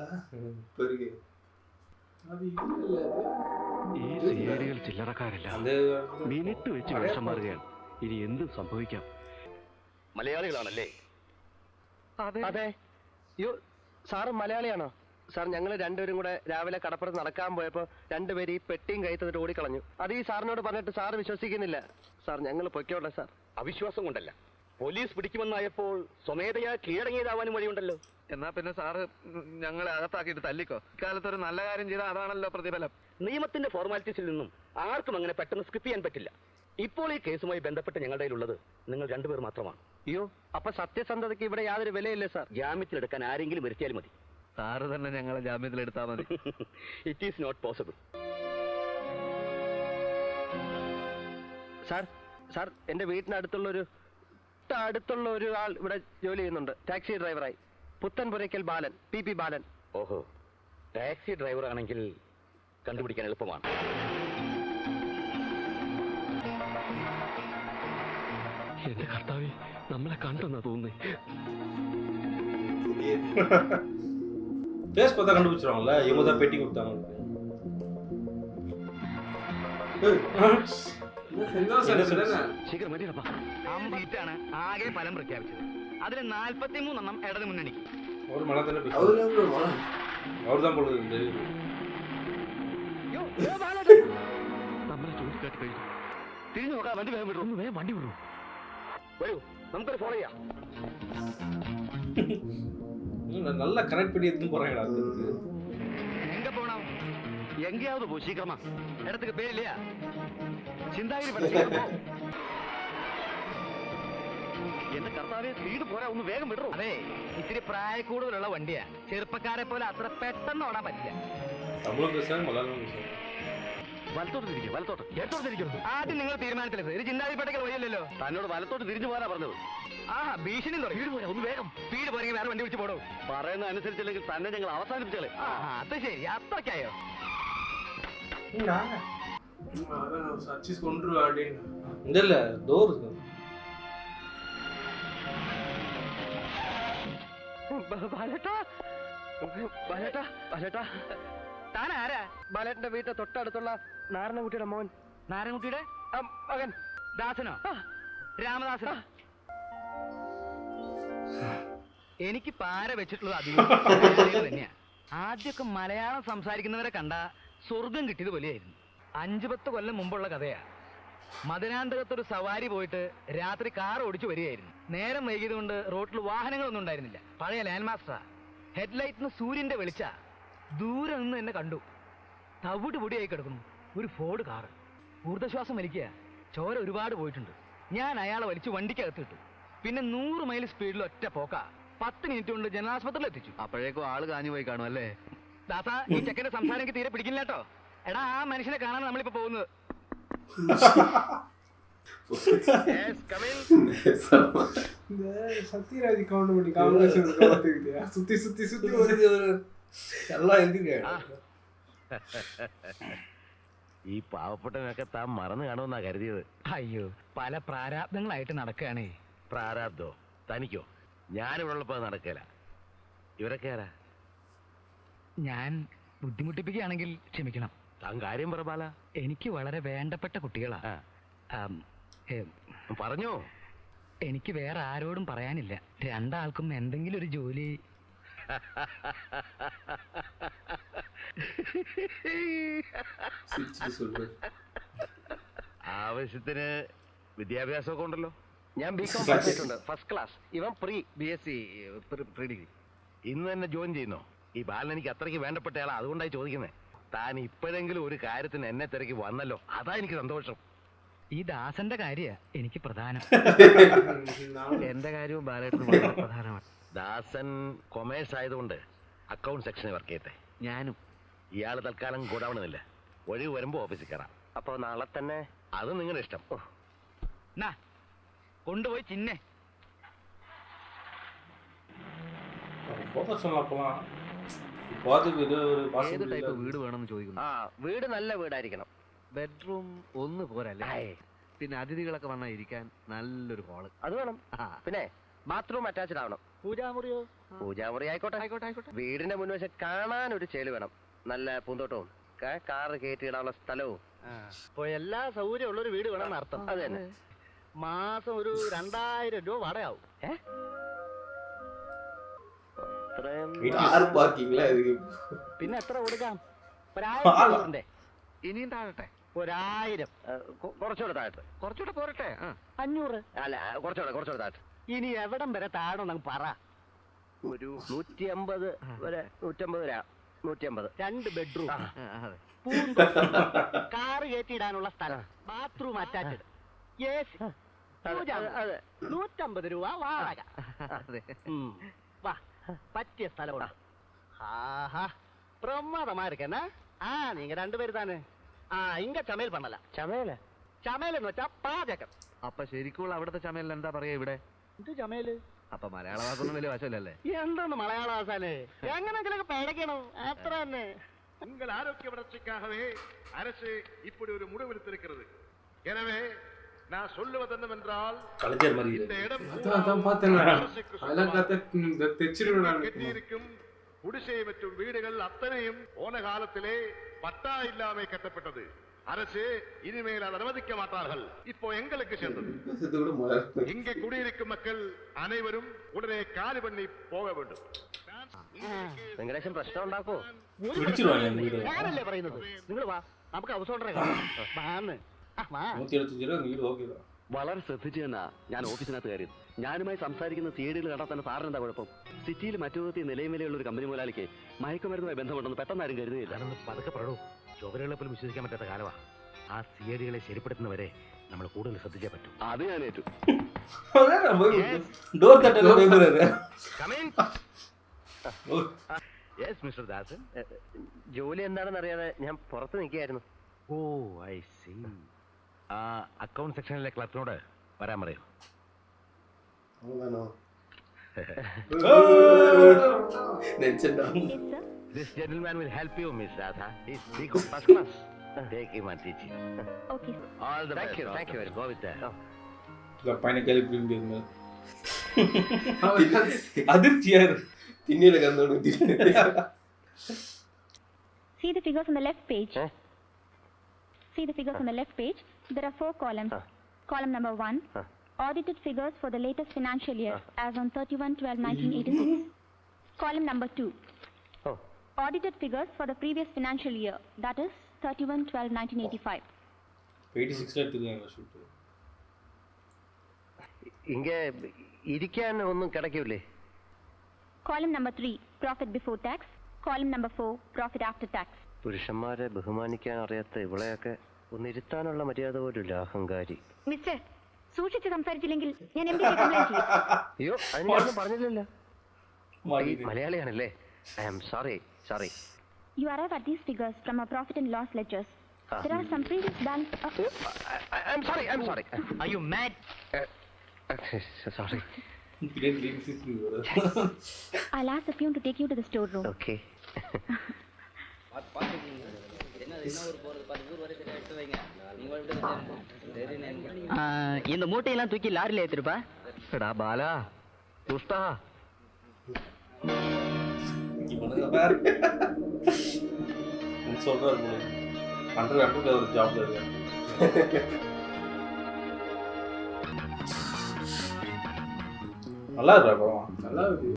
பெருகு அது இல்ல அது. ഈ CID-കൾ ചില്ലറക്കാരല്ല. அந்த മിനിറ്റ് വെച്ച് വേഷം മാറുകയാണ്. ഇനി എന്തും സംഭവിക്കാം. മലയാളികളാണല്ലേ? അതെ. അയ്യോ, സാറ് മലയാളിയാണോ? സാർ, ഞങ്ങൾ രണ്ടുപേരും കൂടെ രാവിലെ കടപ്പുറത്ത് നടക്കാൻ പോയപ്പോ രണ്ടുപേര് ഈ പെട്ടിയും കൈത്തതിട്ട് ഓടിക്കളഞ്ഞു. അത് ഈ സാറിനോട് പറഞ്ഞിട്ട് സാറ് വിശ്വസിക്കുന്നില്ല. സാർ, ഞങ്ങൾ പൊയ്ക്കോട്ടെ സാർ. അവിശ്വാസം കൊണ്ടല്ല, പോലീസ് പിടിക്കുമെന്നായപ്പോൾ സ്വമേധയാ കീഴടങ്ങിയതാവാനും വഴിയുണ്ടല്ലോ. എന്നാ പിന്നെ സാറ് ഞങ്ങളെ അകത്താക്കിയിട്ട് തല്ലിക്കോ. ഇക്കാലത്ത് ഒരു നല്ല കാര്യം ചെയ്താൽ അതാണല്ലോ പ്രതിഫലം. നിയമത്തിന്റെ ഫോർമാലിറ്റീസിൽ നിന്നും ആർക്കും അങ്ങനെ പെട്ടെന്ന് സ്കിപ്പ് ചെയ്യാൻ പറ്റില്ല. ഇപ്പോൾ ഈ കേസുമായി ബന്ധപ്പെട്ട് ഞങ്ങളുടെ കയ്യിലുള്ളത് നിങ്ങൾ രണ്ടുപേർ മാത്രമാണ്. അയ്യോ, അപ്പൊ സത്യസന്ധതയ്ക്ക് ഇവിടെ യാതൊരു വിലയില്ലേ സാർ? ജാമ്യത്തിലെടുക്കാൻ ആരെങ്കിലും വരുത്തിയാൽ മതി. സാറ് തന്നെ ഞങ്ങളെ ജാമ്യത്തിലെടുത്താൽ മതി. It is not possible. Sir, sir, എന്റെ വീട്ടിനടുത്തുള്ള ഒരു ആൾ ഇവിടെ ജോലി ചെയ്യുന്നുണ്ട്, ടാക്സി ഡ്രൈവറായി. പുത്തൻപുരയ്ക്കൽ ബാലൻ, PP ബാലൻ. ഓഹോ, ടാക്സി ഡ്രൈവർ ആണെങ്കിൽ കണ്ടുപിടിക്കാൻ എളുപ്പമാണ്. എന്റെ കർത്താവേ, നമ്മളെ കണ്ടെന്നാ തോന്നുന്നേ. ஃபேஸ் பார்த்தா கண்டுபிடிச்சிருவாங்கல்ல, இவங்க தான் பெட்டி கொடுத்தாங்க. ശീഘ്രം മതിയപ്പാ. സീറ്റാണ് ആകെ ഫലം പ്രഖ്യാപിച്ചത്. അതിൽ 43 ഇടത് മുന്നണിക്ക്. ஒரு மழை தானே பேசுவாங்க. அவரு எவ்வளவு மழை? அவர் தான் போடுது தெரியுது. നമ്മളെ ചൂണ്ടിക്കാട്ടി കഴിഞ്ഞു. തിരിഞ്ഞു നോക്കാം, വണ്ടി വേഗം വിടും. ഒന്ന് വേഗം വണ്ടി വിടും. വരൂ, നമുക്കൊരു ഫോളോ ചെയ്യാം. நல்லா கனெக்ட் பண்ணி எடுத்து போறாங்கடா அதுக்கு. எங்க போனோம்? எங்கேயாவது போ, சீக்கிரமா. இடத்துக்கு பேர் இல்லையா? ചിന്താഗിരി പഠിച്ചു. എന്റെ കർത്താവെ, സ്പീഡ് പോരാ, ഒന്ന് വേഗം വിടൂ. അതെ, ഇത്തിരി പ്രായ കൂടുതലുള്ള വണ്ടിയാ. ചെറുപ്പക്കാരെ പോലെ അത്ര പെട്ടെന്ന് ഓടാൻ പറ്റില്ല. தமிழும் பேசுறாங்க மலையாளமும் பேசுறாங்க. വലത്തോട്ട് തിരിക്കും, വലത്തോട്ട്. ഇടത്തോട്ട് തിരിക്കരുത്. ആദ്യം നിങ്ങൾ തീരുമാനത്തിലെത്ത്. ഇത് ചിന്താഗിരി പഠിക്കൽ വഴിയല്ലോ. തന്നോട് വലത്തോട്ട് തിരിഞ്ഞു പോരാ പറഞ്ഞത്. ആ, ഭീഷണി സ്പീഡ് പോരാ, ഒന്ന് വേഗം. സ്പീഡ് പോരെങ്കിൽ വേറെ വണ്ടി വിളിച്ച് പോടും. പറയുന്ന അനുസരിച്ചില്ലെങ്കിൽ തന്നെ ഞങ്ങൾ അവസാനിപ്പിച്ചേ. അത് ശരി, അത്രയ്ക്കായോ? அதான் சர்ச்சஸ் கொண்டுருவேன் அப்படின்னு. இல்ல இல்ல டோர் இருக்கு. താനാരാ? ബാലേട്ടന്റെ വീട്ടിൽ തൊട്ടടുത്തുള്ള നാരായണൻകുട്ടിയുടെ മോൻ. നാരായണൻകുട്ടിയുടെ മകൻ ദാസനോ? രാമദാസനോ? എനിക്ക് പാര വെച്ചിട്ടുള്ളത് അധികം തന്നെയാ. ആദ്യമൊക്കെ മലയാളം സംസാരിക്കുന്നവരെ കണ്ട സ്വർഗം കിട്ടിയത് പോലെയായിരുന്നു. 5-10 കൊല്ലം മുമ്പുള്ള കഥയാ. മദനാന്തകത്തൊരു സവാരി പോയിട്ട് രാത്രി കാർ ഓടിച്ചു വരികയായിരുന്നു. നേരം വൈകിയത് കൊണ്ട് റോഡിൽ വാഹനങ്ങളൊന്നും ഉണ്ടായിരുന്നില്ല. പഴയ ലാൻഡ് മാസ്റ്ററാ. ഹെഡ്ലൈറ്റിന് സൂര്യന്റെ വെളിച്ച. ദൂരെ നിന്ന് എന്നെ കണ്ടു. തവിട് പൊടിയായി കിടക്കുന്നു ഒരു ഫോർഡ് കാറ്. ഊർദ്ധശ്വാസം വലിക്കുക. ചോര ഒരുപാട് പോയിട്ടുണ്ട്. ഞാൻ അയാളെ വലിച്ചു വണ്ടിക്കകത്ത് ഇട്ടു. പിന്നെ 100 മൈൽ സ്പീഡിൽ ഒറ്റ പോക്ക. 10 മിനിറ്റ് കൊണ്ട് ജനലാശുപത്രിയിൽ എത്തിച്ചു. അപ്പോഴേക്കും ആള് കാഞ്ഞു പോയി കാണും അല്ലേ? ദാസ, ഈ ചെക്കന്റെ സംസാരം എനിക്ക് തീരെ പിടിക്കില്ല കേട്ടോ. എടാ, ആ മനുഷ്യനെ കാണാൻ നമ്മളിപ്പോ പോകുന്നത്. சத்யராஜ் கவுண்ட் பண்ணி காங்கிரஸ் பார்த்துக்கிட்டியா? சுத்தி சுத்தி சுத்தி എല്ലാം എന്തിനാ ഈ പാവപ്പെട്ടവനൊക്കെ താൻ മറന്നു കാണുമെന്നാ കരുതിയത്. അയ്യോ, പല പ്രാരാബ്ദങ്ങളായിട്ട് നടക്കുകയാണേ. പ്രാരാബ്ദോ? തനിക്കോ? ഞാനിവിടെ ഉള്ളപ്പോ നടക്കല. ഇവരൊക്കെ ആരാ? ഞാൻ ബുദ്ധിമുട്ടിപ്പിക്കുകയാണെങ്കിൽ ക്ഷമിക്കണം. താൻ കാര്യം പറ ബാല. എനിക്ക് വളരെ വേണ്ടപ്പെട്ട കുട്ടികളാ. പറഞ്ഞോ. എനിക്ക് വേറെ ആരോടും പറയാനില്ല. രണ്ടാൾക്കും എന്തെങ്കിലും ഒരു ജോലി. ആവശ്യത്തിന് വിദ്യാഭ്യാസമൊക്കെ ഉണ്ടല്ലോ. ഞാൻ ബികോം പഠിച്ചിട്ടുണ്ട്, ഫസ്റ്റ് ക്ലാസ്. ഇവൻ പ്രീ BSc പ്രീ ഡിഗ്രി. ഇന്ന് തന്നെ ജോയിൻ ചെയ്യുന്നോ? ഈ ബാലൻ എനിക്ക് അത്രയ്ക്ക് വേണ്ടപ്പെട്ടയാളാ, അതുകൊണ്ടായി ചോദിക്കുന്നേ. താൻ ഇപ്പോഴെങ്കിലും ഒരു കാര്യത്തിന് എന്നെ തിരക്കി വന്നല്ലോ, അതാ എനിക്ക് സന്തോഷം. ഈ ദാസന്റെ കാര്യ എനിക്ക് പ്രധാനം. എന്റെ കാര്യവും ബാലേട്ടന് വളരെ പ്രധാനമാണ്. ദാസൻ കൊമേഴ്സ് ആയതുകൊണ്ട് അക്കൗണ്ട് സെക്ഷനിൽ വർക്ക് ചെയ്യട്ടെ. ഞാനും. ഇയാള് തൽക്കാലം ഗോഡൌണില്ല, ഒഴിവ് വരുമ്പോ ഓഫീസിൽ കയറാം. അപ്പൊ നാളെ തന്നെ? അത് നിങ്ങളുടെ ഇഷ്ടം. കൊണ്ടുപോയി ചിന്നെ. ഏത് ടൈപ്പ് വീട് വേണമെന്ന് ചോദിക്കുന്നു. വീട് നല്ല വീടായിരിക്കണം. ബെഡ്റൂം ഒന്ന് പോരല്ലേ? പിന്നെ അതിഥികളൊക്കെ വന്നാൽ ഇരിക്കാൻ നല്ലൊരു ഹാള് അത് വേണം. പിന്നെ ബാത്റൂം അറ്റാച്ച്ഡ് ആവണം. പൂജാമുറിയോ? പൂജാമുറി ആയിക്കോട്ടെ. ആയിക്കോട്ടെ. വീടിന്റെ മുൻവശം കാണാൻ ഒരു ചേല് വേണം. നല്ല പൂന്തോട്ടവും കാറ് കയറ്റിയിടാനുള്ള സ്ഥലവും. ഇപ്പൊ എല്ലാ സൗകര്യം ഉള്ളൊരു വീട് വേണമെന്ന് അർത്ഥം. അത് തന്നെ. മാസം ഒരു 2000 രൂപ വാടകയാവും. കാർ പാർക്കിംഗിലാ പിന്നെ എത്ര കൊടുക്കാം? 1000. ഇനിയും താഴട്ടെ? 1000. കുറച്ചുകൂടെ താഴത്ത്. കുറച്ചുകൂടെ പോരട്ടെ? 500. അല്ല, കുറച്ചുകൂടെ താഴത്ത്. ഇനി എവിടം വരെ താഴണം പറ. ഒരു 150 വരെ. 150 വരാം. 150. 2 ബെഡ്റൂം, കാറ് കയറ്റിയിടാനുള്ള സ്ഥലം, ബാത്റൂം അറ്റാച്ച്ഡ്, AC, 150 രൂപ വാടക. വാ, പറ്റിയ സ്ഥലമുണ്ട്. ആഹാ, പ്രമാദമാ ഇരിക്കണ. നീங்க 2 പേര് താനേ. ഇങ്ങ ചമയൽ പണല. ചമയലെന്ന് വെച്ചാ പാചകം. അപ്പൊ ശരിക്കുള്ള അവിടുത്തെ ചമയൽ എന്താ പറയാ ഇവിടെ? ഇത് ചമയല്. അപ്പൊ മലയാള വാക്കൊന്നും വലിയ വശമല്ലേ? എന്താണ് മലയാള ഭാഷാല്? എങ്ങനെങ്കിലൊക്കെ പേടക്കണം, അത്ര തന്നെ. உங்கள் ஆரோக்கிய வளர்ச்சிக்காகவே அரசு இப்படி ஒரு முடிவெடுத்திருக்கிறது. எனவே நான் சொல்லுவது என்னவென்றால், கலைஞர் மாதிரி இந்த இடம் அதான் பார்த்தேன். அதெல்லாம் கட்டியிருக்கும் குடிசை மற்றும் வீடுகள் அத்தனையும் போன காலத்திலே பட்டா இல்லாமல் கட்டப்பட்டது. அரசு இனிமேல் அதை அனுமதிக்க மாட்டார்கள். இப்போ எங்களுக்கு சேர்ந்தது. இங்கே குடியிருக்கும் மக்கள் அனைவரும் உடனே காலி பண்ணி போக வேண்டும். വെങ്കടേശൻ പ്രശ്നം ഉണ്ടാക്കോ? ഞാനല്ലേ പറയുന്നത്. നിങ്ങൾ വാ, നമുക്ക് ഹൗസ് ഓണറെ കാണാം. വളരെ ശ്രദ്ധിച്ചു തന്നാ ഞാൻ ഓഫീസിനകത്ത് കയറിയത്. ഞാനുമായി സംസാരിക്കുന്ന സീഡികൾ കണ്ടാൽ തന്നെ സാറിന് എന്താ കുഴപ്പം? സിറ്റിയിൽ മറ്റു നിലയും വിലയുള്ള ഒരു കമ്പനി മുതലാളിക്ക് മയക്കുമരുന്നുമായി ബന്ധമുണ്ടെന്ന് പെട്ടെന്ന് ആരും കരുതുന്നില്ല. പതുക്കെ പറയൂ. ചുവരുകളെ പോലും വിശ്വസിക്കാൻ പറ്റാത്ത കാലമാ. ആ സിഐഡികളെ ശരിപ്പെടുത്തുന്നവരെ നമ്മൾ കൂടുതൽ ശ്രദ്ധിച്ചേ പറ്റൂ. അത് ഞാൻ ഏറ്റു. മിസ്റ്റർ ദാസൻ, ജോലി എന്താണെന്ന് അറിയാതെ ഞാൻ പുറത്ത് നിൽക്കുകയായിരുന്നു. ഓ ഐ സീ. ആ അക്കൗണ്ട് സെക്ഷനിലെ ക്ലർക്കിനോട് വരാൻ പറയൂ. This gentleman will help you, Miss Radha. He's big on first class. Take him and teach him. Okay. All the best. Thank you. Go with that. அதிர்ச்சியாரு. See the figures on the left page. See the figures on the left page. There are 4 columns. Column number 1, audited figures for the latest financial year as on 31/12/1986. Column number 2, audited figures for the previous financial year, that is 31/12/1985. 86 எடுத்துக்கங்க shoot. ഇങ്ങ ഇരിക്കാൻ ഒന്നും കിടക്കൂലേ? Column number 3, profit before tax. Column number 4, profit after tax. പുരുഷന്മാരെ ബഹുമാനിക്കാൻ അറിയാത്ത ഇവളെയൊക്കെ ഒന്നിരുത്താനുള്ള മര്യാദ പോലുമില്ല, അഹങ്കാരി. മിസ്റ്റർ, സൂക്ഷിച്ച് സംസാരിച്ചില്ലെങ്കിൽ ഞാൻ MD യെ കംപ്ലൈന്റ് ചെയ്യും. അയ്യോ, അതിന് ഞാനൊന്നും പറഞ്ഞില്ലല്ലോ. മലയാളിയാണല്ലേ? I am sorry. You arrive at these figures from a profit and loss ledgers. There are some previous balance. I'm sorry. Are you mad? Sorry. I'll ask the peon to take you to the storeroom. Okay. இந்த மூட்டையெல்லாம் தூக்கி லாரில ஏத்திருப்பா. എടാ ബാല ദുഷ്ടാ. இவனுங்க பாரு சொல்றாரு under ஒரு ஜாப்ல இருக்காரு. நல்லா இருக்கா படம்? நல்லா இருக்கு.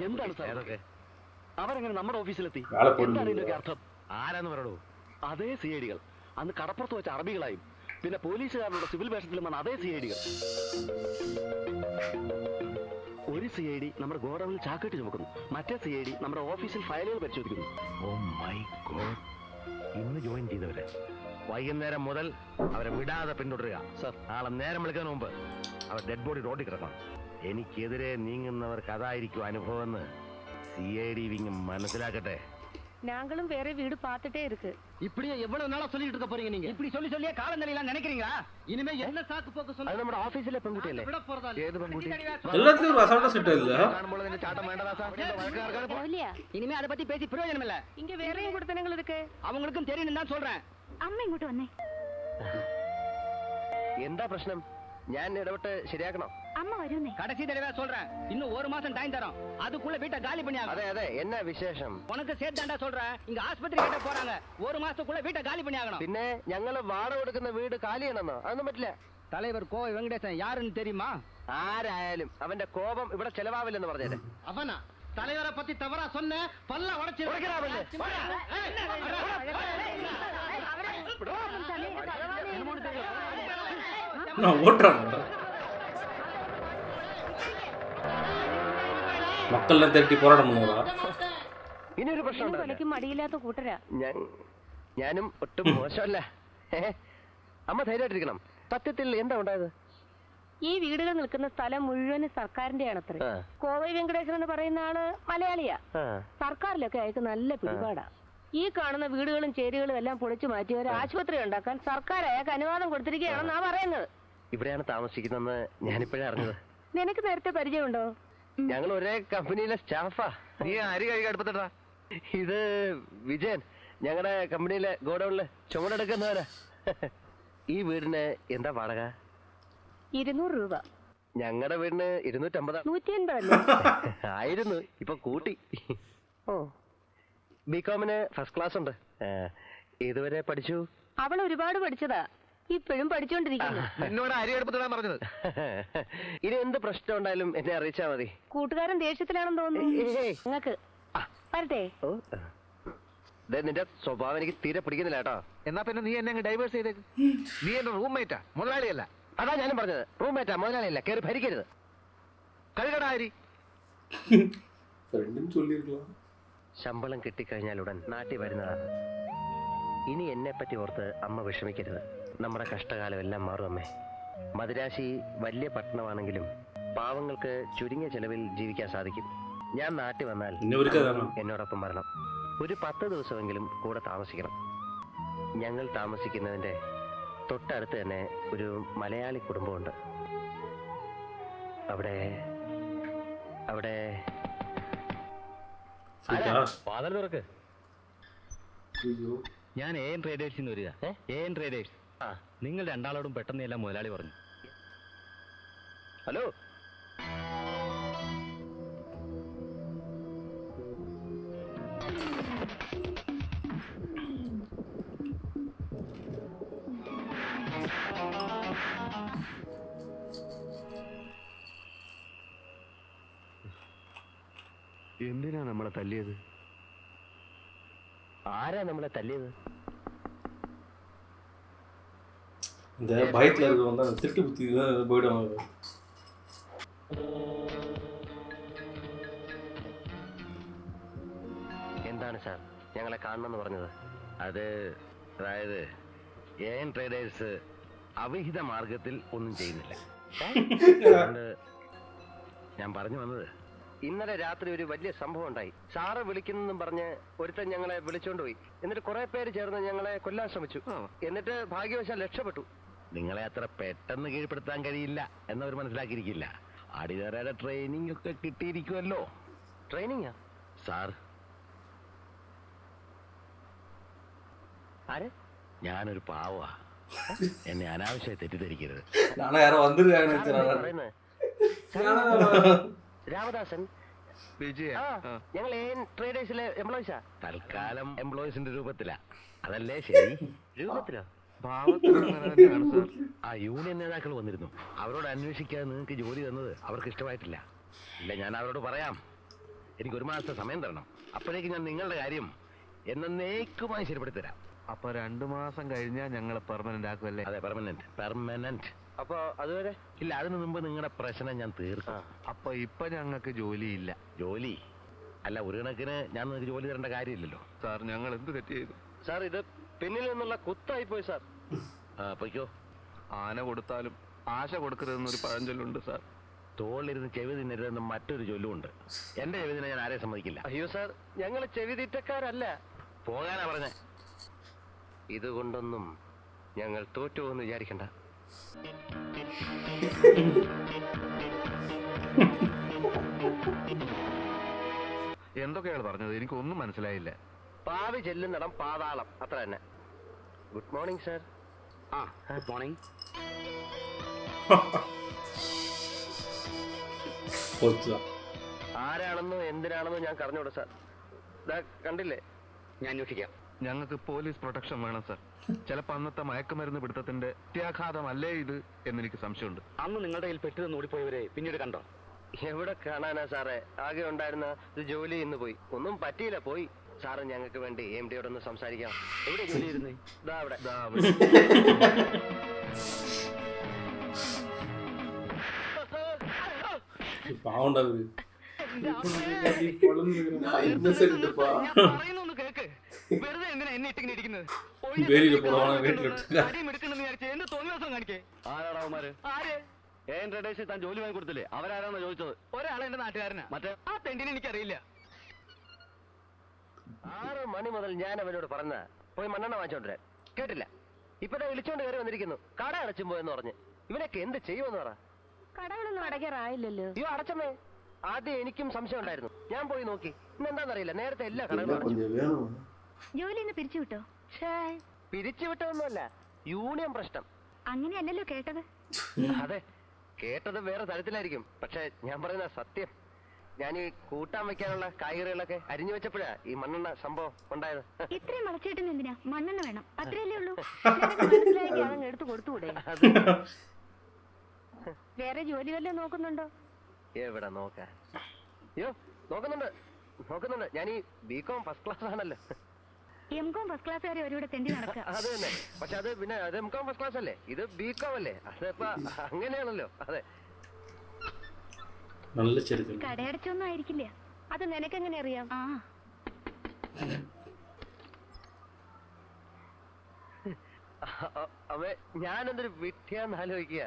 എന്താണ് സാർ അതൊക്കെ? അവരെങ്ങനെ നമ്മുടെ ഓഫീസിലെത്തി? എന്താണ് ഇതിന്റെ അർത്ഥം? ആരാന്ന് പറയൂ? അതേ CID കൾ അന്ന് കടപ്പുറത്ത് വെച്ച അറബികളായും പിന്നെ പോലീസുകാരുടെ സിവിൽ വേഷത്തിലും വന്ന അതേ CID കൾ. ഒരു CID നമ്മുടെ ഗോഡൌണിൽ ചാക്കിട്ട് ചുമക്കുന്നു, മറ്റേ CID നമ്മുടെ ഓഫീസിൽ ഫയലുകൾ പരിശോധിക്കുന്നു. Oh my God. ഇന്ന് ജോയിൻ ചെയ്തവരെ വൈകുന്നേരം മുതൽ അവരെ വിടാതെ പിന്തുടരുക സർ. നാളെ നേരം വിളിക്കുന്നതിന് മുമ്പ് അവർ ഡെഡ് ബോഡി റോഡിൽ കിടക്കണം. എനിക്കെതിരെ നീങ്ങുന്നവർക്ക് അതായിരിക്കും അനുഭവം എന്ന് CID വിങ് മനസ്സിലാക്കട്ടെ. நாங்களும் வேற வீடு பார்த்துட்டே இருக்கு. இப்படியே எவ்வளவு நாளா சொல்லிட்டு இருக்க போறீங்க நீங்க? இப்படி சொல்லியே காலம் நிலையெல்லாம் நினைக்கிறீங்களா? இனிமே என்ன சாக்கு போக்கு சொல்லுங்க. அது നമ്മുടെ ഓഫീസിലെ പെൺകുട്ടിയല്ലേ? விட போறதா ഏത് പെൺകുട്ടി? எல்லாத்துக்கும் ரசவட்ட செட் இல்ல. കാണുമ്പോൾ തന്നെ ചാട്ടം വേണ്ട ദാസാ. இல்லையா? இனிமே அத பத்தி பேசி பிரயோஜனம் இல்ல. இங்க வேறையும் கொடுத்தனங்கள் இருக்கு. அவங்களுக்கும் தெரியும் தான் சொல்றேன். അമ്മ ഇങ്ങോട്ട് വന്നേ. എന്താ പ്രശ്നം? ഞാൻ ഇടപെട്ട് ശരിയാക്കണം. അമ്മ വരുന്നേ. கடைசி தடவை சொல்றேன். இன்னும் ஒரு மாசம் டைம் தரோம். அதுக்குள்ள வீட்டை காலி பண்ணி ஆகணும். അതെ എന്നാ വിശേഷം? உனக்கு சேர்த்தாண்டா சொல்றேன். இங்க ஆஸ்பத்திரி கிட்ட போறாங்க. ஒரு மாசத்துக்குள்ள வீட்டை காலி பண்ணி ஆகணும். പിന്നെ ഞങ്ങൾ വാടക കൊടുക്കുന്ന വീട് കാലിയാണെന്നോ? അതൊന്നും പറ്റില്ല. தலைவர் கோவை வெங்கடேசன் யாருன்னு தெரியுமா? ആരായാലും അവന്റെ കോപം ഇവിടെ ചെലവാവില്ലെന്ന് പറഞ്ഞേരെ. அவனா தலைவரை பத்தி தவறா சொன்ன பல்ல உடைச்சு நான் ஓட்டுறாங்க மக்கள்லாம் திரட்டி போராட்டம் பண்ணுவாரா? ഇനിയൊരു പ്രശ്നം വിലക്ക് മടിയില്ലാത്ത കൂട്ടരാ. ഞാനും ഒട്ടും മോശമല്ല. അമ്മ ധൈര്യമായിട്ടിരിക്കണം. സത്യത്തിൽ എന്താ ഉണ്ടായത്? ഈ വീടുകൾ നിൽക്കുന്ന സ്ഥലം മുഴുവൻ സർക്കാരിന്റെയാണ് അത്ര. കോവൈ വെങ്കടേശൻ എന്ന് പറയുന്ന ആള് മലയാളിയാ. സർക്കാരിലൊക്കെ അയക്ക് നല്ല പിടിപാടാ. ഈ കാണുന്ന വീടുകളും ചേരികളും എല്ലാം പൊളിച്ചു മാറ്റി ഒരു ആശുപത്രി ഉണ്ടാക്കാൻ സർക്കാർ അയാൾക്ക് അനുവാദം കൊടുത്തിരിക്കുകയാണെന്നാ പറയുന്നത്. ഇവിടെയാണ് താമസിക്കുന്നതെന്ന് ഞാനിപ്പോഴേ അറിഞ്ഞത്. നിനക്ക് നേരത്തെ പരിചയമുണ്ടോ? ഞങ്ങൾ ഒരേ കമ്പനിയിലെ സ്റ്റാഫാ. നീ അരി കഴുകി അടുപ്പത്തിട്ടാ. ഇത് വിജയൻ, ഞങ്ങളുടെ കമ്പനിയിലെ ഗോഡൌണില് ചുമടെടുക്കുന്നവരാ. ഈ വീടിന് എന്താ വാടക? 200 രൂപ. ഞങ്ങളുടെ വീടിന് 250. 180 ആയിരുന്നു, ഇപ്പൊ കൂട്ടി. ഓ, ബികോമിന് ഫസ്റ്റ് ക്ലാസ് ഉണ്ട്. ഏതുവരെ പഠിച്ചു? അവൾ ഒരുപാട് പഠിച്ചതാ, ഇപ്പോഴും പഠിച്ചോണ്ടിരിക്കുന്നു. എന്നോട് അരി അടുപ്പത്തിടാൻ പറഞ്ഞത്. ഇനി എന്ത് പ്രശ്നം ഉണ്ടായാലും എന്നെ അറിയിച്ചാ മതി. കൂട്ടുകാരൻ ദേഷ്യത്തിലാണെന്ന് തോന്നുന്നു. നിങ്ങൾക്ക് വരട്ടെ. നിന്റെ സ്വഭാവം എനിക്ക് തീരെ പിടിക്കുന്നില്ല കേട്ടോ. എന്നാ പിന്നെ നീ എന്നെ ഡൈവേഴ്സ് ചെയ്തേക്ക്. നീ എന്റെ റൂംമേറ്റാ, മുതലാളിയല്ല. അതാ ഞാനും പറഞ്ഞത്, റൂംമേറ്റാ, മുതലാളിയല്ല. കയറി ഭരിക്കരുത്. കഴുകടാ അരി. ശമ്പളം കിട്ടിക്കഴിഞ്ഞാൽ ഉടൻ നാട്ടിൽ വരുന്നതാണ്. ഇനി എന്നെ പറ്റി ഓർത്ത് അമ്മ വിഷമിക്കരുത്. നമ്മുടെ കഷ്ടകാലം എല്ലാം മാറും അമ്മേ. മദിരാശി വലിയ പട്ടണമാണെങ്കിലും പാവങ്ങൾക്ക് ചുരുങ്ങിയ ചെലവിൽ ജീവിക്കാൻ സാധിക്കും. ഞാൻ നാട്ടിൽ വന്നാൽ എന്നോടൊപ്പം വരണം. ഒരു 10 ദിവസമെങ്കിലും കൂടെ താമസിക്കണം. ഞങ്ങൾ താമസിക്കുന്നതിന്റെ തൊട്ടടുത്ത് തന്നെ ഒരു മലയാളി കുടുംബമുണ്ട്. അവിടെ വാതിൽ തുറക്ക്. ഞാൻ AN ട്രേഡേഴ്സിന്ന് വരിക. AN traders. നിങ്ങൾ രണ്ടാളോടും പെട്ടെന്ന് എല്ലാം മുതലാളി പറഞ്ഞു. ഹലോ, എന്തിനാ നമ്മളെ തല്ലിയത്? ആരാ നമ്മളെ തല്ലിയത്? இந்த பயத்துல இருக்கவங்க தான் திருட்டு புத்தி போயிடுவாங்க. എന്താണ് സാർ ഞങ്ങളെ കാണണമെന്ന് പറഞ്ഞത്? അത് അതായത് AN ട്രേഡേഴ്സ് അവിഹിത മാർഗത്തിൽ ഒന്നും ചെയ്യുന്നില്ല. അതുകൊണ്ട് ഞാൻ പറഞ്ഞു വന്നത്, ഇന്നലെ രാത്രി ഒരു വലിയ സംഭവം ഉണ്ടായി. സാറ് വിളിക്കുന്നെന്നും പറഞ്ഞ് ഒരുത്തൻ ഞങ്ങളെ വിളിച്ചോണ്ട് പോയി. എന്നിട്ട് കുറെ പേര് ചേർന്ന് ഞങ്ങളെ കൊല്ലാൻ ശ്രമിച്ചു. എന്നിട്ട് ഭാഗ്യവശാൽ രക്ഷപ്പെട്ടു. നിങ്ങളെ അത്ര പെട്ടെന്ന് കീഴ്പ്പെടുത്താൻ കഴിയില്ല എന്നവർ മനസ്സിലാക്കിയിരിക്കില്ല. അടിതറയുടെ ട്രെയിനിങ് ഒക്കെ കിട്ടിയിരിക്കുമല്ലോ. ട്രെയിനിങ്ങാ? സാർ, ആര്? ഞാനൊരു പാവാ. എന്നെ അനാവശ്യമായി തെറ്റിദ്ധരിക്കരുത്. പറയുന്നത് രാമദാസൻ. ഞങ്ങൾ ട്രേഡേഴ്സിലെ എംപ്ലോയീസാ. തൽക്കാലം എംപ്ലോയീസിന്റെ രൂപത്തിലാ. അതല്ലേ ശരി? രൂപത്തിലോ? ആ യൂണിയൻ നേതാക്കൾ വന്നിരുന്നു. അവരോട് അന്വേഷിക്കാതെ നിങ്ങൾക്ക് ജോലി തന്നത് അവർക്ക് ഇഷ്ടമായിട്ടില്ല. ഇല്ല, ഞാൻ അവരോട് പറയാം. എനിക്ക് 1 മാസത്തെ സമയം തരണം. അപ്പോഴേക്ക് ഞാൻ നിങ്ങളുടെ കാര്യം എന്നേക്കുമായി ശരിപ്പെടുത്തി തരാം. അപ്പൊ 2 മാസം കഴിഞ്ഞാൽ ഞങ്ങൾ പെർമനന്റ് ആക്കുമല്ലേ? അതെ, പെർമനന്റ്. അപ്പൊ അതുവരെ ഇല്ല, അതിനു മുമ്പ് നിങ്ങളുടെ പ്രശ്നം ഞാൻ തീർക്കും. അപ്പൊ ഇപ്പൊ ഞങ്ങൾക്ക് ജോലിയില്ല. ജോലി അല്ല, ഒരു കണക്കിന് ഞാൻ നിങ്ങൾക്ക് ജോലി തരേണ്ട കാര്യമില്ലല്ലോ. സാർ, ഞങ്ങൾ എന്ത് തെറ്റ് ചെയ്തു? സാർ, ഇത് പിന്നിൽ നിന്നുള്ള കുത്തായി പോയി സാർ. പൊയ്ക്കോ. ആന കൊടുത്താലും ആശ കൊടുക്കരുതെന്നൊരു പഴഞ്ചൊല്ലുണ്ട് സാർ. തോളിലിരുന്ന് ചെവി തിന്നരുതെന്ന് മറ്റൊരു ചൊല്ലുമുണ്ട്. എന്റെ ചെവി തിന്നെ ഞാൻ ആരെയും സമ്മതിക്കില്ല. അയ്യോ സാർ, ഞങ്ങൾ ചെവി തീറ്റക്കാരല്ല. പോകാനാ പറഞ്ഞേ. ഇതുകൊണ്ടൊന്നും ഞങ്ങൾ തോറ്റുപോകുന്നു വിചാരിക്കണ്ട. എന്തൊക്കെയാണ് പറഞ്ഞത്? എനിക്കൊന്നും മനസ്സിലായില്ല. പാവി ചെല്ലുന്നിടം പാതാളം, അത്ര തന്നെ. Good morning sir. Good morning. ആരാണെന്നോ എന്തിനാണെന്നോ ഞാൻ കറഞ്ഞോളൂ സാർ. കണ്ടില്ലേ? ഞാൻ അന്വേഷിക്കാം. ഞങ്ങൾക്ക് പോലീസ് പ്രൊട്ടക്ഷൻ വേണം സാർ. ചിലപ്പോ അന്നത്തെ മയക്കുമരുന്ന് പിടുത്തത്തിന്റെ അത്യാഘാതമല്ലേ ഇത് എന്നെനിക്ക് സംശയമുണ്ട്. അന്ന് നിങ്ങളുടെ കയ്യിൽ പെട്ടെന്ന് ഓടിപ്പോയവരെ പിന്നീട് കണ്ടോ? എവിടെ കാണാനാ സാറേ? ആകെ ഉണ്ടായിരുന്ന ഒരു ജോലി ഇന്ന് പോയി. ഒന്നും പറ്റിയില്ല, പോയി. സാറ് ഞങ്ങൾക്ക് വേണ്ടി MD യോടൊന്ന് സംസാരിക്കാം. എവിടെ ജോലി ചെയ്യുന്നേ? ദാ അവിടെ. പാവുണ്ടാവര് കേക്ക്. വെറുതെ എന്തിനാ എന്നെ ഇട്ടിങ്ങനെ ഇരിക്കുന്നത്? വേലിയിൽ പോണ വീട്ടിലിട്ട് എന്റെ തോന്നിവാസം കാണിക്കേ. ആരാടാവുമാര്? ആര്? ട്രേഡേഴ്സിൽ താൻ ജോലി വാങ്ങി കൊടുത്തില്ലേ? അവരാരാണോ ചോദിച്ചത്? ഒരാളെ എന്റെ നാട്ടുകാരനാ. മറ്റേ ആ തെണ്ടിനെ എനിക്കറിയില്ല. 6 മണി മുതൽ ഞാൻ അവനോട് പറഞ്ഞ പോയി മണ്ണെണ്ണ വാങ്ങിച്ചോണ്ടിരാൻ. കേട്ടില്ല. ഇപ്പൊ വിളിച്ചോണ്ട് കയറി വന്നിരിക്കുന്നു. കട അടച്ചും പോയെന്ന് പറഞ്ഞ്. ഇവനൊക്കെ എന്ത് ചെയ്യുമെന്ന് പറ. കടകളൊന്നും അടയ്ക്കാറായില്ലല്ലോ. അയ്യോ, അടച്ചമ്മേ. ആദ്യം എനിക്കും സംശയം ഉണ്ടായിരുന്നു. ഞാൻ പോയി നോക്കി. ഇന്നെന്താന്നറിയില്ല, നേരത്തെ എല്ലാ കടകളും അടച്ചു. ജോലി ഇന്ന് പിരിച്ചു വിട്ടോ? പിരിച്ചു വിട്ടതൊന്നുമല്ല, യൂണിയൻ പ്രശ്നം. അങ്ങനെയല്ലല്ലോ കേട്ടത്. അതെ, കേട്ടത് വേറെ തരത്തിലായിരിക്കും. പക്ഷെ ഞാൻ പറയുന്ന സത്യം. ഞാൻ ഈ കൂട്ടാൻ വെക്കാനുള്ള കായ്കറികളൊക്കെ അരിഞ്ഞു വെച്ചപ്പോഴാ ഈ മണ്ണെണ്ണ സംഭവം ഉണ്ടായത്. ഇത്രയും വളച്ചേട്ടുന്ന എന്തിനാ? മണ്ണെണ്ണ വേണം, അത്രയല്ലേ ഉള്ളൂ. മനസ്സിലാക്കി അതങ്ങ് എടുത്തു കൊടുത്തുകൂടെ? വേറെ ജോലി വല്ലതും നോക്കുന്നുണ്ടോ? എവിടെ നോക്കാൻ? അയ്യോ, നോക്കുന്നുണ്ട്. ഞാൻ ഈ BCom ഫസ്റ്റ് ക്ലാസ് ആണല്ലോ. MCom ഫസ്റ്റ് ക്ലാസ് വരെ ഒരുവിടെ തെണ്ടി നടക്കുക. അത് തന്നെ. പക്ഷെ അത് പിന്നെ അത് MCom ഫസ്റ്റ് ക്ലാസ് അല്ലേ, ഇത് BCom അല്ലേ? അതിപ്പോ അങ്ങനെയാണല്ലോ. അതെ, നല്ല ചെറുക്കൻ. കടയടച്ചൊന്നും ആയിരിക്കില്ല. അത് നിനക്കെങ്ങനെ അറിയാം? അവ ഞാനെന്തൊരു വിട്ടിയാന്ന് ആലോചിക്കുക.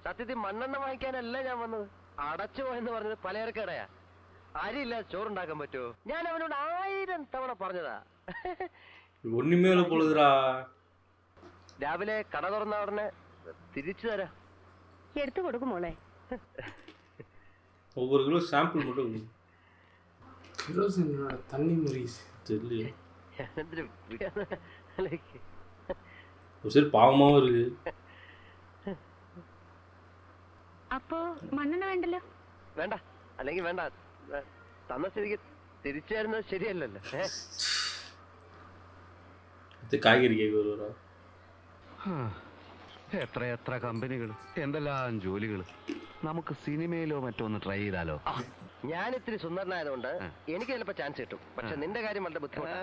സത്യത്തിൽ മണ്ണെണ്ണ വാങ്ങിക്കാനല്ല ഞാൻ വന്നത്. അടച്ചു പോയെന്ന് പറഞ്ഞത് പലചരക്കടയാ. അരിയില്ലാതെ ചോറുണ്ടാക്കാൻ പറ്റുമോ? ഞാൻ അവനോട് 1000 തവണ പറഞ്ഞതാ. ഒന്നിമേല പൊളുതുരാ. രാവിലെ കട തുറന്ന ഉടനെ തിരിച്ചു തരാം. എടുത്തു കൊടുക്കും മോളെ. ஒவ்வொரு கிலோ சாம்பிள் மட்டும் தண்ணி முறிஸ் தெரியல. ഞാനെന്തൊരു சரி பாவமாவும் இருக்கு. അപ്പോ മണ്ണെണ്ണ വേണ്ടല്ലോ? വേണ്ട, അല്ലെങ്കിൽ വേണ്ട. തന്ന സ്ഥിതിക്ക് തിരിച്ചു തരുന്നത് ശരിയല്ലല്ലോ. കായ്കറി കേക്ക് വരുവാ. എത്ര കമ്പനികൾ, എന്തെല്ലാം ജോലികൾ. നമുക്ക് സിനിമയിലോ മറ്റോ ഒന്ന് ട്രൈ ചെയ്താലോ? ഞാൻ ഇത്തിരി സുന്ദരനായതുകൊണ്ട് എനിക്ക് ചിലപ്പോ ചാൻസ് കിട്ടും. പക്ഷെ നിന്റെ കാര്യം വളരെ ബുദ്ധിമുട്ടാണ്.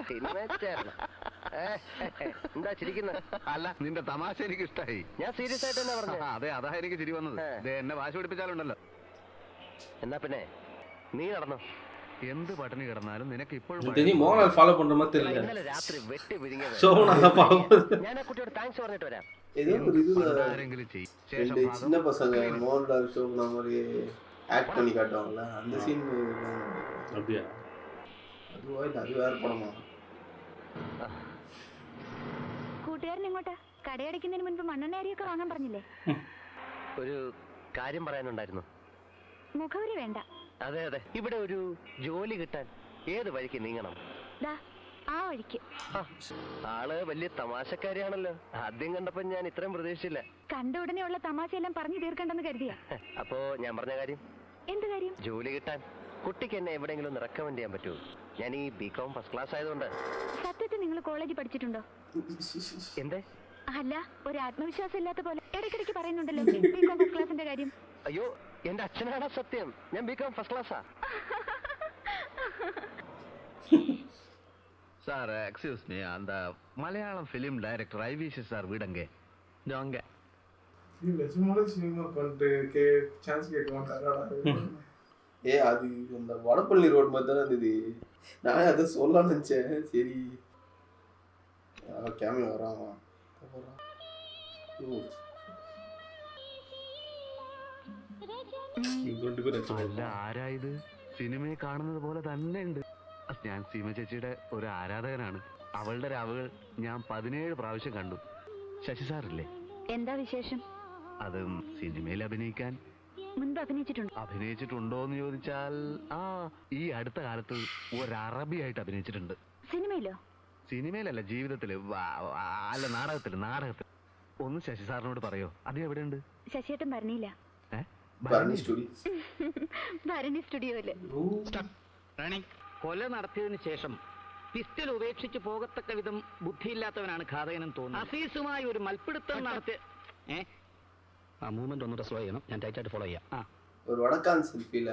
എന്താ ചിരിക്കുന്നത്? അല്ല, നിന്റെ തമാശ എനിക്ക് ഇഷ്ടായി. ഞാൻ സീരിയസ് ആയിട്ട് തന്നെ പറഞ്ഞു. അതെ, അതാ എനിക്ക് ചിരി വന്നത്. എന്നെ വാശി പിടിപ്പിച്ചാലുണ്ടല്ലോ. എന്നാ പിന്നെ നീ നടന്നു. എന്ത് പട്ടിണി കിടന്നാലും നിനക്ക് ഇപ്പോഴും எனக்கு தெரிஞ்சு மோகன்லால் ஃபாலோ பண்ற மாதிரி தெரியல. ഇന്നലെ രാത്രി വെട്ടി വിഴുങ്ങിയത് சோபனா தான் ஃபாலோ பண்ணுது. ഞാൻ ആ കുട്ടിയോട് താങ്ക്സ് പറഞ്ഞിട്ട് വരാം. ஏதோ ஒரு இதுல ആരെങ്കിലും ചെയ്യും ശേഷം இந்த சின்ன பசங்க மோகன்லால் சோபனா மாதிரி ஆக்ட் பண்ணி காட்டுவாங்கல்ல அந்த சீன் அப்படியா? அதுவா இல்ல அது வேற படமா? കൂട്ടുകാരൻ എങ്ങോട്ടാ? കടയടയ്ക്കുന്നതിന് മുൻപ് മണ്ണെണ്ണ അരിയൊക്കെ വാങ്ങാൻ പറഞ്ഞില്ലേ? ഒരു കാര്യം പറയാനുണ്ടായിരുന്നു. മുഖവരി വേണ്ട. അതെ അതെ, ഇവിടെ ഒരു ജോലി കിട്ടാൻ ഏത് വഴിക്ക് നീങ്ങണം? ദാ ആ വഴിക്ക്. ആള് വലിയ തമാശക്കാരിയാണല്ലോ. ആദ്യം കണ്ടപ്പോ ഞാൻ ഇത്രയും പ്രതീക്ഷിച്ചില്ല. കണ്ട ഉടനെ ഉള്ള തമാശയെല്ലാം പറഞ്ഞു തീർക്കണ്ടെന്ന് കരുതിയാ. അപ്പോ ഞാൻ പറഞ്ഞ കാര്യം? എന്ത് കാര്യം? ജോലി കിട്ടാൻ കുട്ടിക്ക് എന്നെ എവിടെയെങ്കിലും ഒന്ന് റെക്കമെൻഡ് ചെയ്യാൻ പറ്റുമോ? ഞാൻ ഈ ബികോം ഫസ്റ്റ് ക്ലാസ് ആയതുകൊണ്ട്. സത്യത്തിൽ നിങ്ങൾ കോളേജിൽ പഠിച്ചിട്ടുണ്ടോ? എന്തേ? അല്ല, ഒരു ആത്മവിശ്വാസം ഇല്ലാത്ത പോലെ ഇടയ്ക്കിടയ്ക്ക് പറയുന്നുണ്ടല്ലോ ബികോം ഫസ്റ്റ് ക്ലാസിന്റെ കാര്യം. അയ്യോ, എന്റെ അച്ഛനാണ് സത്യം. ഞാൻ ബികോം ഫസ്റ്റ് ക്ലാസ്സാ. சார் எக்ஸ்கியூஸ் மீ, அந்த Malayalam film director IVC sir வீடங்க அங்க இல்ல சும்மா சினிமா பண்ணிட்டு சான்ஸ் கேட்க மாட்டாரா? அது அந்த வடப்பள்ளி ரோடு மாதிரி தானே இருந்தது. நான் அதை சொல்லலாம்னு நினச்சேன். சரி கேமியா வராமா അല്ല, ആരായത്? സിനിമയെ കാണുന്നത് പോലെ തന്നെ ഉണ്ട്. ഞാൻ സീമ ചേച്ചിയുടെ ഒരു ആരാധകനാണ്. അവളുടെ രാവുകൾ ഞാൻ 17 പ്രാവശ്യം കണ്ടു. ശശി സാറില്ലേ? എന്താ വിശേഷം? അതും സിനിമയിൽ അഭിനയിക്കാൻ മുൻപ് അഭിനയിച്ചിട്ടുണ്ടോ എന്ന് ചോദിച്ചാൽ ഈ അടുത്ത കാലത്ത് ഒരു അറബിയായിട്ട് അഭിനയിച്ചിട്ടുണ്ട്. സിനിമയിലോ? സിനിമയിലല്ല, ജീവിതത്തില് അല്ല, നാടകത്തില്. ഒന്ന് ശശി സാറിനോട് പറയോ? അത് എവിടെയുണ്ട്? ശശിയേട്ടൻ പറഞ്ഞില്ല. ഭരണി സ്റ്റുഡിയോയില്. കൊല നടത്തിയതിനു ശേഷം പിസ്റ്റൽ ഉപേക്ഷിച്ച് പോകത്തക്ക വിധം ബുദ്ധിയില്ലാത്തവനാണ് ഘാതകനെന്ന് തോന്നുന്നു. അസീസുമായി ഒരു മൽപ്പിടുത്തം നടത്തിയ ആ മൂവ്മെന്റ് ഒന്നുകൂടെ സ്ലോ ചെയ്യണം. ഞാൻ ടൈറ്റായിട്ട് ഫോളോ ചെയ്യാം. ஒரு வடக்கான் செல்ஃபில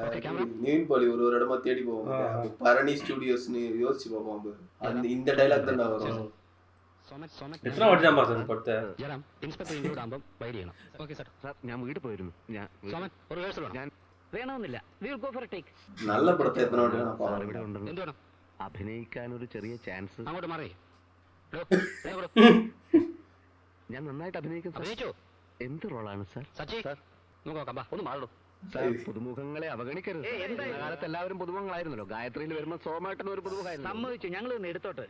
நீன் பாலி ஒரு இடமா தேடி போவோம். பரணி ஸ்டுடியோஸ்னு யோசிச்சு பார்ப்போம். அந்த இந்த டைலாக் தான் வரும். എത്ര വാട്ടി ഞാൻ പറഞ്ഞു പടുത്ത ഇൻസ്പെക്ടർ ഇൻക്ലൂഡ് ആകുമ്പോൾ വൈഡ് ചെയ്യണം. Okay sir. ഞാൻ വീട്ടിൽ പോയിരുന്നു. ഒരു റിഹേഴ്സൽ ഞാൻ വേണമെന്നില്ല. We will go for A take. നല്ല പടത്തെ എത്ര വാട്ടി കാണാം. സാർ ഇവിടെ ഉണ്ടല്ലോ. എന്ത് വേണം? അഭിനയിക്കാൻ ഒരു ചെറിയ ചാൻസ്. അങ്ങോട്ട് മാറി. ഞാൻ നന്നായിട്ട് അഭിനയിക്കും. എന്ത് റോളാണ് സാർ? സച്ചി നോക്കാം. ഒന്ന് മാറണം. സാർ, പുതുമുഖങ്ങളെ അവഗണിക്കരുത്. കാലത്ത് എല്ലാവരും പുതുമുഖങ്ങളായിരുന്നല്ലോ. ഗായത്രിയിൽ വരുമ്പോൾ സോമായിട്ടൊന്നും ഒരു പുതുമുഖമായിരുന്നു. സമ്മതിച്ചു. ഞങ്ങൾ ഒന്ന് എടുത്തോട്ട്.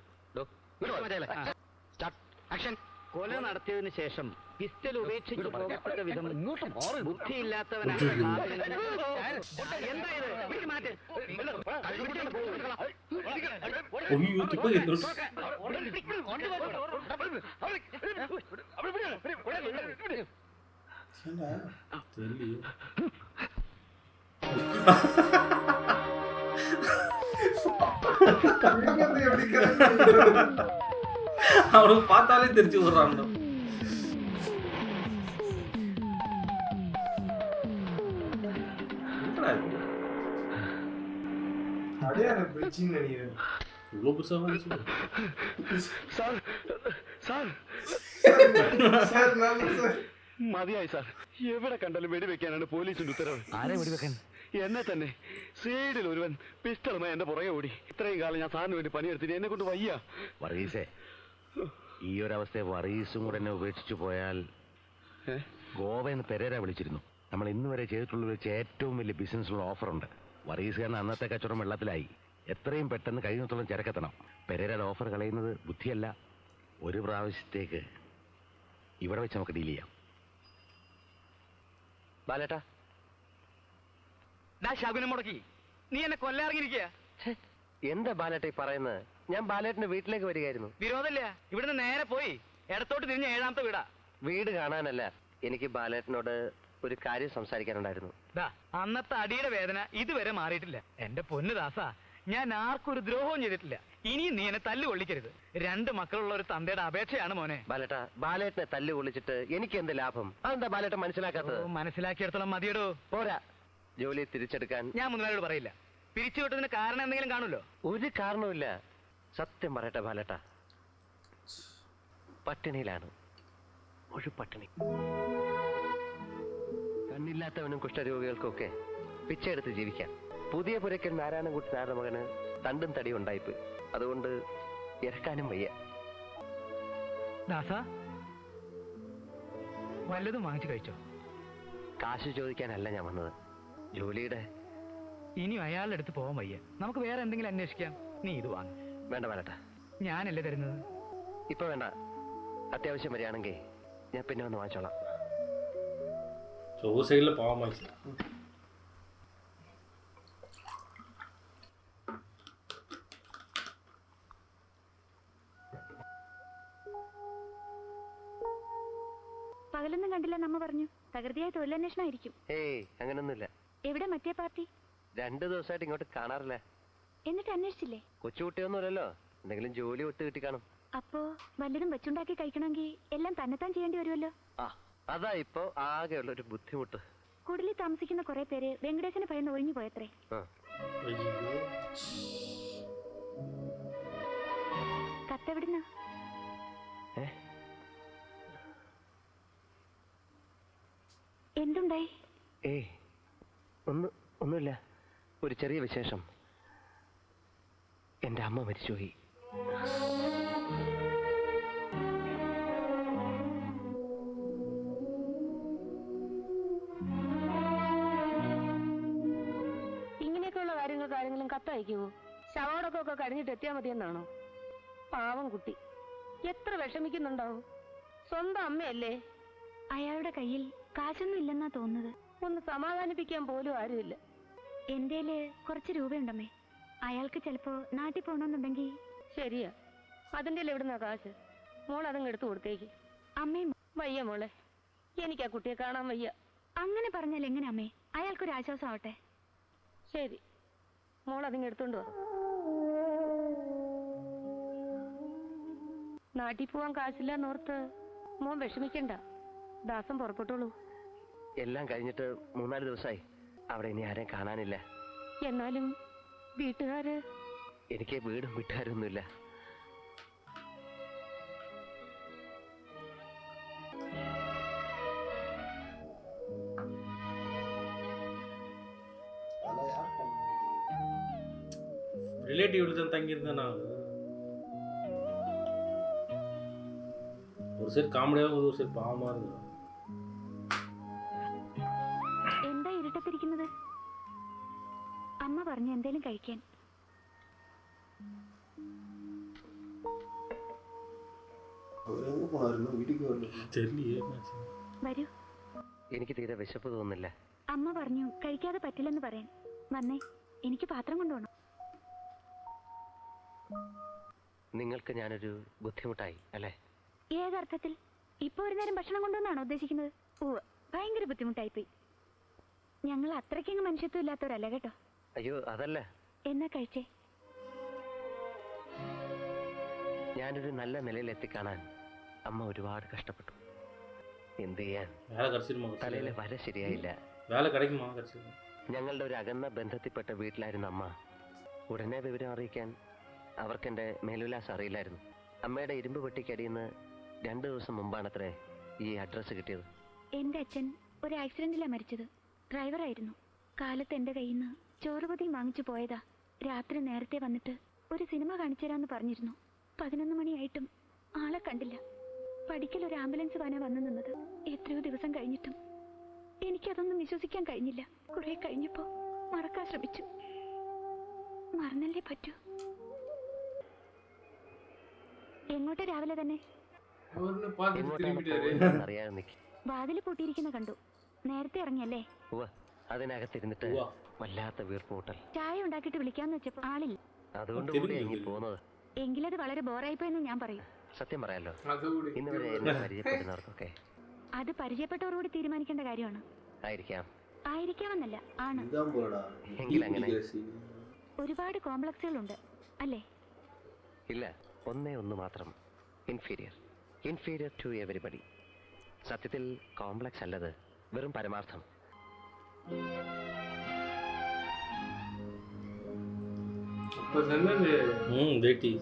ആക്ഷൻ. കൊല നടത്തിയതിനു ശേഷം പിസ്റ്റൽ ഉപേക്ഷിച്ച് പോകത്തക്ക വിധം ബുദ്ധിയില്ലാത്തവനാണ്. அவனுக்கு பார்த்தாலே தெரிஞ்சு விடுறான். മതിയായി സാർ. എവിടെ കണ്ടാലും വെടിവെക്കാനാണ് പോലീസിന്റെ ഉത്തരവ്. ആരെ വെടിവെക്കാൻ? എന്നെ തന്നെ. സൈഡിൽ ഒരുവൻ പിസ്റ്റളുമായി എന്റെ പുറകെ ഓടി. ഇത്രയും കാലം ഞാൻ സാറിന് വേണ്ടി പണിയെടുത്തിട്ട് എന്നെ കൊണ്ട് വയ്യ. വർഗീസേ, ഈ ഒരവസ്ഥയെ വർഗീസും കൂടെ എന്നെ ഉപേക്ഷിച്ചു പോയാൽ ഗോവയെന്ന് പെരേര വിളിച്ചിരുന്നു. നമ്മൾ ഇന്ന് വരെ ചെയ്തിട്ടുള്ള വെച്ച് ഏറ്റവും വലിയ ബിസിനസ്സിലുള്ള ഓഫറുണ്ട്. വർഗീസുകാരന് അന്നത്തെ കച്ചവടം വെള്ളത്തിലായി. എത്രയും പെട്ടെന്ന് കഴിയുന്നിടത്തോളം ചരക്കെത്തണം. പെരേരയുടെ ഓഫർ കളയുന്നത് ബുദ്ധിയല്ല. ഒരു പ്രാവശ്യത്തേക്ക് ഇവിടെ വെച്ച് നമുക്ക് ഡീൽ ചെയ്യാം. ബാലേട്ടാ, ശകുനം മുടക്കി നീ എന്നെ കൊല്ലാറിയിരിക്കുക. എന്താ ബാലേട്ട ഈ പറയുന്നത്? ഞാൻ ബാലേട്ടന്റെ വീട്ടിലേക്ക് വരികയായിരുന്നു. വിരോധമില്ല. ഇവിടുന്ന് നേരെ പോയി ഇടത്തോട്ട് തിരിഞ്ഞ 7ാമത്തെ വീടാ. വീട് കാണാനല്ല, എനിക്ക് ബാലേട്ടനോട് ഒരു കാര്യം സംസാരിക്കാനുണ്ടായിരുന്നു. അന്നത്തെ അടിയുടെ വേദന ഇതുവരെ മാറിയിട്ടില്ല. എന്റെ പൊന്നു ദാസ, ഞാൻ ആർക്കും ഒരു ദ്രോഹവും ചെയ്തിട്ടില്ല. ഇനിയും നീ എന്നെ തല്ലു കൊള്ളിക്കരുത്. 2 മക്കളുള്ള ഒരു തന്തയുടെ അപേക്ഷയാണ് മോനെ. ബാലേട്ടാ, ബാലേട്ടനെ തല്ലു കൊള്ളിച്ചിട്ട് എനിക്ക് എന്ത് ലാഭം? അതെന്താ ബാലേട്ടൻ മനസ്സിലാക്കാത്തത്? മനസ്സിലാക്കിയെടുത്തോളം മതിയടോ. പോരാ, ജോലി തിരിച്ചെടുക്കാൻ ഞാൻ മുതലാളിയോട് പറയില്ല. പിരിച്ചുവിട്ടതിന് കാരണം എന്തെങ്കിലും കാണുമല്ലോ. ഒരു കാരണവുമില്ല. സത്യം പറയട്ടെ ബാലേട്ട, പട്ടിണിയിലാണ്. ഒരു പട്ടിണി. കണ്ണില്ലാത്തവനും കുഷ്ഠരോഗികൾക്കൊക്കെ പിച്ചെടുത്ത് ജീവിക്കാം. പുതിയ പുരക്കൻ നാരായണൻകുട്ടി നായരുടെ മകന് തണ്ടും തടിയും ഉണ്ടായിപ്പോയി. അതുകൊണ്ട് ഇറക്കാനും വയ്യ. ദാസ വല്ലതും വാങ്ങിച്ചു കഴിച്ചോ? കാശ് ചോദിക്കാനല്ല ഞാൻ വന്നത്, ജോലിയുടെ. ഇനിയും അയാളുടെ അടുത്ത് പോകാൻ വയ്യ. നമുക്ക് വേറെ എന്തെങ്കിലും അന്വേഷിക്കാം. നീ ഇത് വാങ്ങ. വേണ്ട വേലട്ടാ, ഞാനല്ലേ തരുന്നത്. ഇപ്പൊ വേണ്ട, അത്യാവശ്യം വരികയാണെങ്കിൽ ഞാൻ പിന്നെ വന്ന് വാങ്ങിച്ചോളാം. സൈഡിൽ പാവം വാങ്ങിച്ചു. പകലൊന്നും കണ്ടില്ല നമ്മ പറഞ്ഞു. തകൃതിയായ തൊഴിലന്വേഷണം ആയിരിക്കും. ഏയ് അങ്ങനൊന്നുമില്ല. എവിടെ മറ്റേ പാർട്ടി? 2 ദിവസമായിട്ട് ഇങ്ങോട്ട് കാണാറില്ല. എന്നിട്ട് അന്വേഷിച്ചില്ലേ? കൊച്ചുകുട്ടിയൊന്നുമല്ലല്ലോ, എന്തെങ്കിലും ജോലി ഒത്തു കിട്ടി കാണും. അപ്പോ വല്ലതും വെച്ചുണ്ടാക്കി കഴിക്കണമെങ്കിൽ എല്ലാം തന്നെത്താൻ ചെയ്യേണ്ടി വരുമല്ലോ. ആ, അതാ ഇപ്പൊ ആകെയുള്ള ഒരു ബുദ്ധിമുട്ട്. കുടിലിൽ താമസിക്കുന്ന കുറെ പേര് വെങ്കടേശനെ ഭയന്ന് ഒഴിഞ്ഞു പോയത്രേ. കത്തെവിടുന്ന? എന്തുണ്ടായി? ഏയ് ഒന്നുമില്ല, ഒരു ചെറിയ വിശേഷം. എന്റെ അമ്മ മരിച്ചുപോയി. ഇങ്ങനെയൊക്കെയുള്ള കാര്യങ്ങൾക്ക് ആരെങ്കിലും കത്തയക്കുമോ? ശവോടൊക്കെ കഴിഞ്ഞിട്ട് എത്തിയാൽ മതിയെന്നാണോ? പാവം കുട്ടി എത്ര വിഷമിക്കുന്നുണ്ടാവും. സ്വന്തം അമ്മയല്ലേ. അയാളുടെ കയ്യിൽ കാശൊന്നും ഇല്ലെന്നാ തോന്നുന്നത്. ഒന്ന് സമാധാനിപ്പിക്കാൻ പോലും ആരുമില്ല. എന്റേല് കുറച്ച് രൂപയുണ്ടമ്മേ. അയാൾക്ക് ചിലപ്പോ നാട്ടിൽ പോകണമെന്നുണ്ടെങ്കിൽ. ശരിയാ, അതിന്റെ എവിടുന്നാ കാശ്? മോൾ അതങ്ങ് എടുത്തു കൊടുത്തേക്ക്. അമ്മയും വയ്യ മോളെ, എനിക്ക് ആ കുട്ടിയെ കാണാൻ വയ്യ. അങ്ങനെ പറഞ്ഞാൽ എങ്ങനെ അമ്മേ? അയാൾക്കൊരു ആശ്വാസമാവട്ടെ. ശരി, മോൾ അതിങ്ങ് എടുത്തോണ്ട് വാ. നാട്ടിൽ പോവാൻ കാശില്ലെന്നോർത്ത് മോൻ വിഷമിക്കണ്ട. ദാസം പുറപ്പെട്ടോളൂ. എല്ലാം കഴിഞ്ഞിട്ട് 3-4 ദിവസമായി. അവിടെ ഇനി ആരെയും കാണാനില്ല. എന്നാലും വീട്ടുകാര്? എനിക്ക് വീടും വീട്ടുകാരൊന്നുമില്ല. ரிலேட்டிவ்ல தான் தங்கியிருந்தேன் நான். ஒரு சைடு காமெடியாக ஒரு சைடு பாவமாக இருந்தது. എന്താ ഇരുട്ടത്തിരിക്കുന്നത്? അമ്മ പറഞ്ഞു എന്തേലും കഴിക്കാൻ. വരൂ. എനിക്ക് തീരെ വിശപ്പ് തോന്നുന്നില്ല. അമ്മ പറഞ്ഞു കഴിക്കാതെ പറ്റില്ലെന്ന് പറയാൻ. വന്നേ, എനിക്ക് പാത്രം കൊണ്ടുപോകണം. നിങ്ങൾക്ക് ഞാനൊരു ബുദ്ധിമുട്ടായി അല്ലേ? ഏതർത്ഥത്തിൽ? ഇപ്പൊ ഒരു നേരം ഭക്ഷണം കൊണ്ടുവന്നാണോ ഉദ്ദേശിക്കുന്നത്? ഭയങ്കര ബുദ്ധിമുട്ടായിപ്പോയി. ഞങ്ങൾ അത്രയ്ക്കങ്ങ് മനുഷ്യത്വം ഇല്ലാത്തവരല്ല കേട്ടോ. അയ്യോ അതല്ല. എന്നാ കഴിച്ചേ. ഞാനൊരു നല്ല നിലയിൽ എത്തിക്കാണാൻ അമ്മ ഒരുപാട് കഷ്ടപ്പെട്ടു. എന്ത് ചെയ്യാൻ, തലയിലെ വര ശരിയായില്ല. ഞങ്ങളുടെ ഒരു അകന്ന ബന്ധത്തിൽപ്പെട്ട വീട്ടിലായിരുന്നു അമ്മ. ഉടനെ വിവരം അറിയിക്കാൻ അവർക്കെന്റെ മേൽവിലാസം അറിയില്ലായിരുന്നു. അമ്മയുടെ ഇരുമ്പ് പെട്ടിക്കടിയിൽ നിന്ന് 2 ദിവസം മുമ്പാണത്രേ ഈ അഡ്രസ്സ് കിട്ടിയത്. എന്റെ അച്ഛൻ ഒരു ആക്സിഡന്റിലാണ് മരിച്ചത്. ഡ്രൈവറായിരുന്നു. കാലത്ത് എന്റെ കയ്യിൽ നിന്ന് ചോറുപതിയും വാങ്ങിച്ചു പോയതാ. രാത്രി നേരത്തെ വന്നിട്ട് ഒരു സിനിമ കാണിച്ചു തരാമെന്ന് പറഞ്ഞിരുന്നു. 11 മണിയായിട്ടും ആളെ കണ്ടില്ല. പഠിക്കൽ ഒരു ആംബുലൻസ് വാനാ വന്നു നിന്നത്. എത്രയോ ദിവസം കഴിഞ്ഞിട്ടും എനിക്കതൊന്നും വിശ്വസിക്കാൻ കഴിഞ്ഞില്ല. കുറെ കഴിഞ്ഞപ്പോ മറക്കാൻ ശ്രമിച്ചു. മറന്നല്ലേ പറ്റൂ. എങ്ങോട്ട് രാവിലെ തന്നെ? വാതില് പൂട്ടിയിരിക്കുന്ന കണ്ടു. നേരത്തെ ഇറങ്ങിയല്ലേ? അതിനകത്തിരുന്നിട്ട് വല്ലാത്ത വീർപ്പൂട്ടൽ. ചായ ഉണ്ടാക്കിയിട്ട് വിളിക്കാന്ന് വെച്ചപ്പോ ആളില്ല. അതുകൊണ്ട് പോകുന്നത്. എങ്കിലത് വളരെ ബോറായിപ്പോയെന്ന് ഞാൻ പറയും. സത്യം പറയാലോ, ഇന്ന് വരെ എന്നെ പരിചയപ്പെടുന്നവർക്കൊക്കെ അത് പരിചയപ്പെട്ടവരോട് തീരുമാനിക്കേണ്ട കാര്യമാണ്. ആയിരിക്കാമെന്നല്ല, ആണ്. എങ്കിലങ്ങനെ ഒരുപാട് കോംപ്ലക്സുകളുണ്ട് അല്ലേ? ഇല്ല, ഒന്ന് മാത്രം. Inferior to everybody. സത്യത്തിൽ കോംപ്ലക്സ് അല്ലത്, വെറും പരമാർത്ഥം. வேட்டி